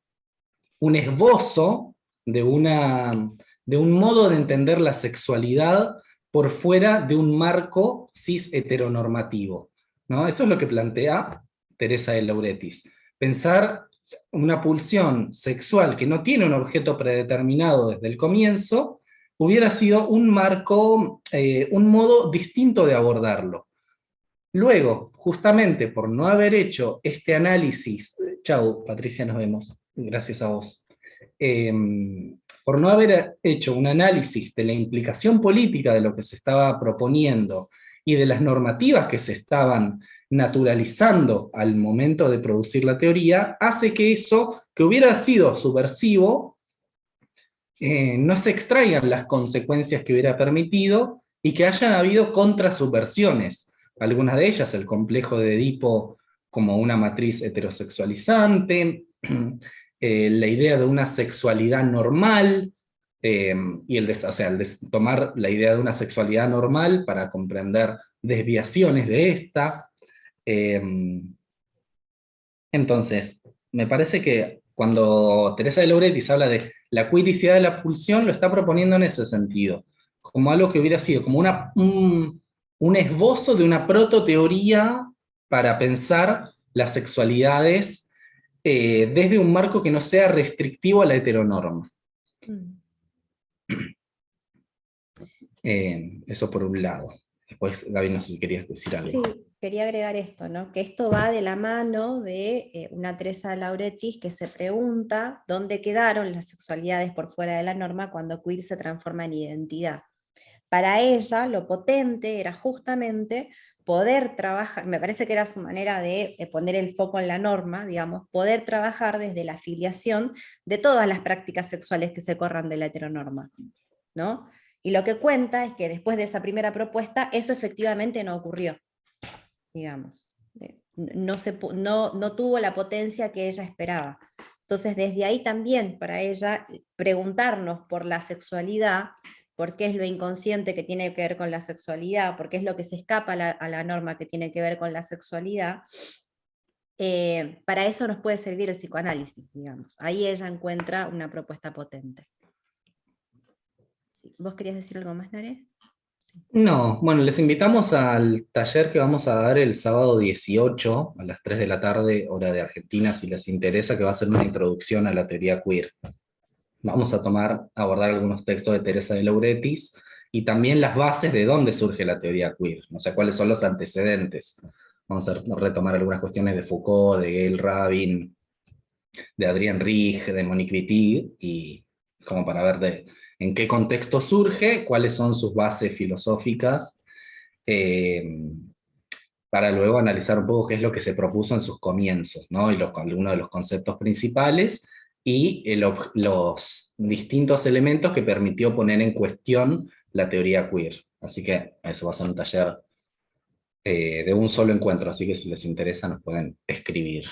un esbozo de un modo de entender la sexualidad por fuera de un marco cis heteronormativo, ¿no? Eso es lo que plantea Teresa de Lauretis. Pensar una pulsión sexual que no tiene un objeto predeterminado desde el comienzo, hubiera sido un marco, un modo distinto de abordarlo. Luego, justamente por no haber hecho este análisis, chau Patricia, nos vemos, gracias a vos, por no haber hecho un análisis de la implicación política de lo que se estaba proponiendo y de las normativas que se estaban naturalizando al momento de producir la teoría, hace que eso, que hubiera sido subversivo, no se extraigan las consecuencias que hubiera permitido y que hayan habido contrasubversiones. Algunas de ellas, el complejo de Edipo como una matriz heterosexualizante, la idea de una sexualidad normal, y el tomar la idea de una sexualidad normal para comprender desviaciones de esta. Entonces, me parece que cuando Teresa de Lauretis habla de la queericidad de la pulsión, lo está proponiendo en ese sentido, como algo que hubiera sido como un esbozo de una prototeoría para pensar las sexualidades desde un marco que no sea restrictivo a la heteronorma. Eso por un lado. Después, Gaby, no sé si querías decir algo. Sí, quería agregar esto, ¿no? Que esto va de la mano de una Teresa de Lauretis que se pregunta dónde quedaron las sexualidades por fuera de la norma cuando queer se transforma en identidad. Para ella, lo potente era justamente poder trabajar, me parece que era su manera de poner el foco en la norma, digamos, poder trabajar desde la afiliación de todas las prácticas sexuales que se corran de la heteronorma, ¿no? Y lo que cuenta es que después de esa primera propuesta, eso efectivamente no ocurrió, digamos. No tuvo la potencia que ella esperaba. Entonces, desde ahí también, para ella, preguntarnos por la sexualidad, por qué es lo inconsciente que tiene que ver con la sexualidad, por qué es lo que se escapa a la norma que tiene que ver con la sexualidad, para eso nos puede servir el psicoanálisis, digamos. Ahí ella encuentra una propuesta potente. Sí. ¿Vos querías decir algo más, Nare? Sí. No, bueno, les invitamos al taller que vamos a dar el sábado 18 a las 3 de la tarde, hora de Argentina, si les interesa, que va a ser una introducción a la teoría queer. Vamos a abordar algunos textos de Teresa de Lauretis y también las bases de dónde surge la teoría queer, o sea, cuáles son los antecedentes. Vamos a retomar algunas cuestiones de Foucault, de Gail Rabin, de Adrienne Rich, de Monique Wittig, y como para ver en qué contexto surge, cuáles son sus bases filosóficas, para luego analizar un poco qué es lo que se propuso en sus comienzos, ¿no? Y algunos de los conceptos principales, y los distintos elementos que permitió poner en cuestión la teoría queer. Así que eso va a ser un taller de un solo encuentro, así que si les interesa nos pueden escribir.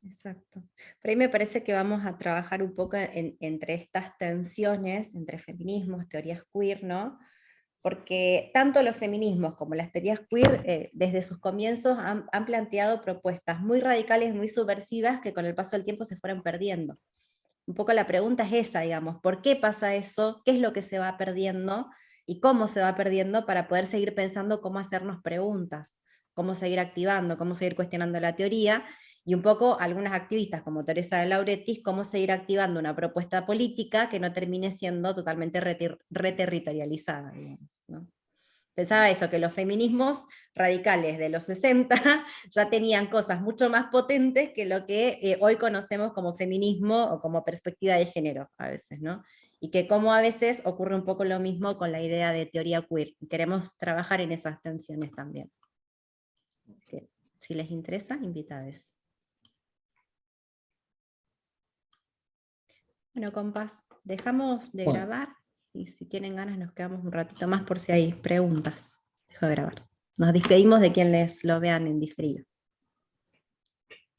Exacto. Por ahí me parece que vamos a trabajar un poco entre estas tensiones, entre feminismos, teorías queer, ¿no? Porque tanto los feminismos como las teorías queer, desde sus comienzos, han planteado propuestas muy radicales, muy subversivas, que con el paso del tiempo se fueron perdiendo. Un poco la pregunta es esa, digamos, ¿por qué pasa eso? ¿Qué es lo que se va perdiendo? ¿Y cómo se va perdiendo para poder seguir pensando cómo hacernos preguntas? ¿Cómo seguir activando? ¿Cómo seguir cuestionando la teoría? Y un poco algunas activistas como Teresa de Lauretis, cómo seguir activando una propuesta política que no termine siendo totalmente reterritorializada, digamos, ¿no? Pensaba eso, que los feminismos radicales de los 60 ya tenían cosas mucho más potentes que lo que hoy conocemos como feminismo o como perspectiva de género a veces, ¿no? Y que como a veces ocurre un poco lo mismo con la idea de teoría queer. Queremos trabajar en esas tensiones también. Si les interesa, invitades. Bueno, compas, dejamos de grabar y si tienen ganas nos quedamos un ratito más por si hay preguntas. Dejo de grabar. Nos despedimos de quienes lo vean en diferido.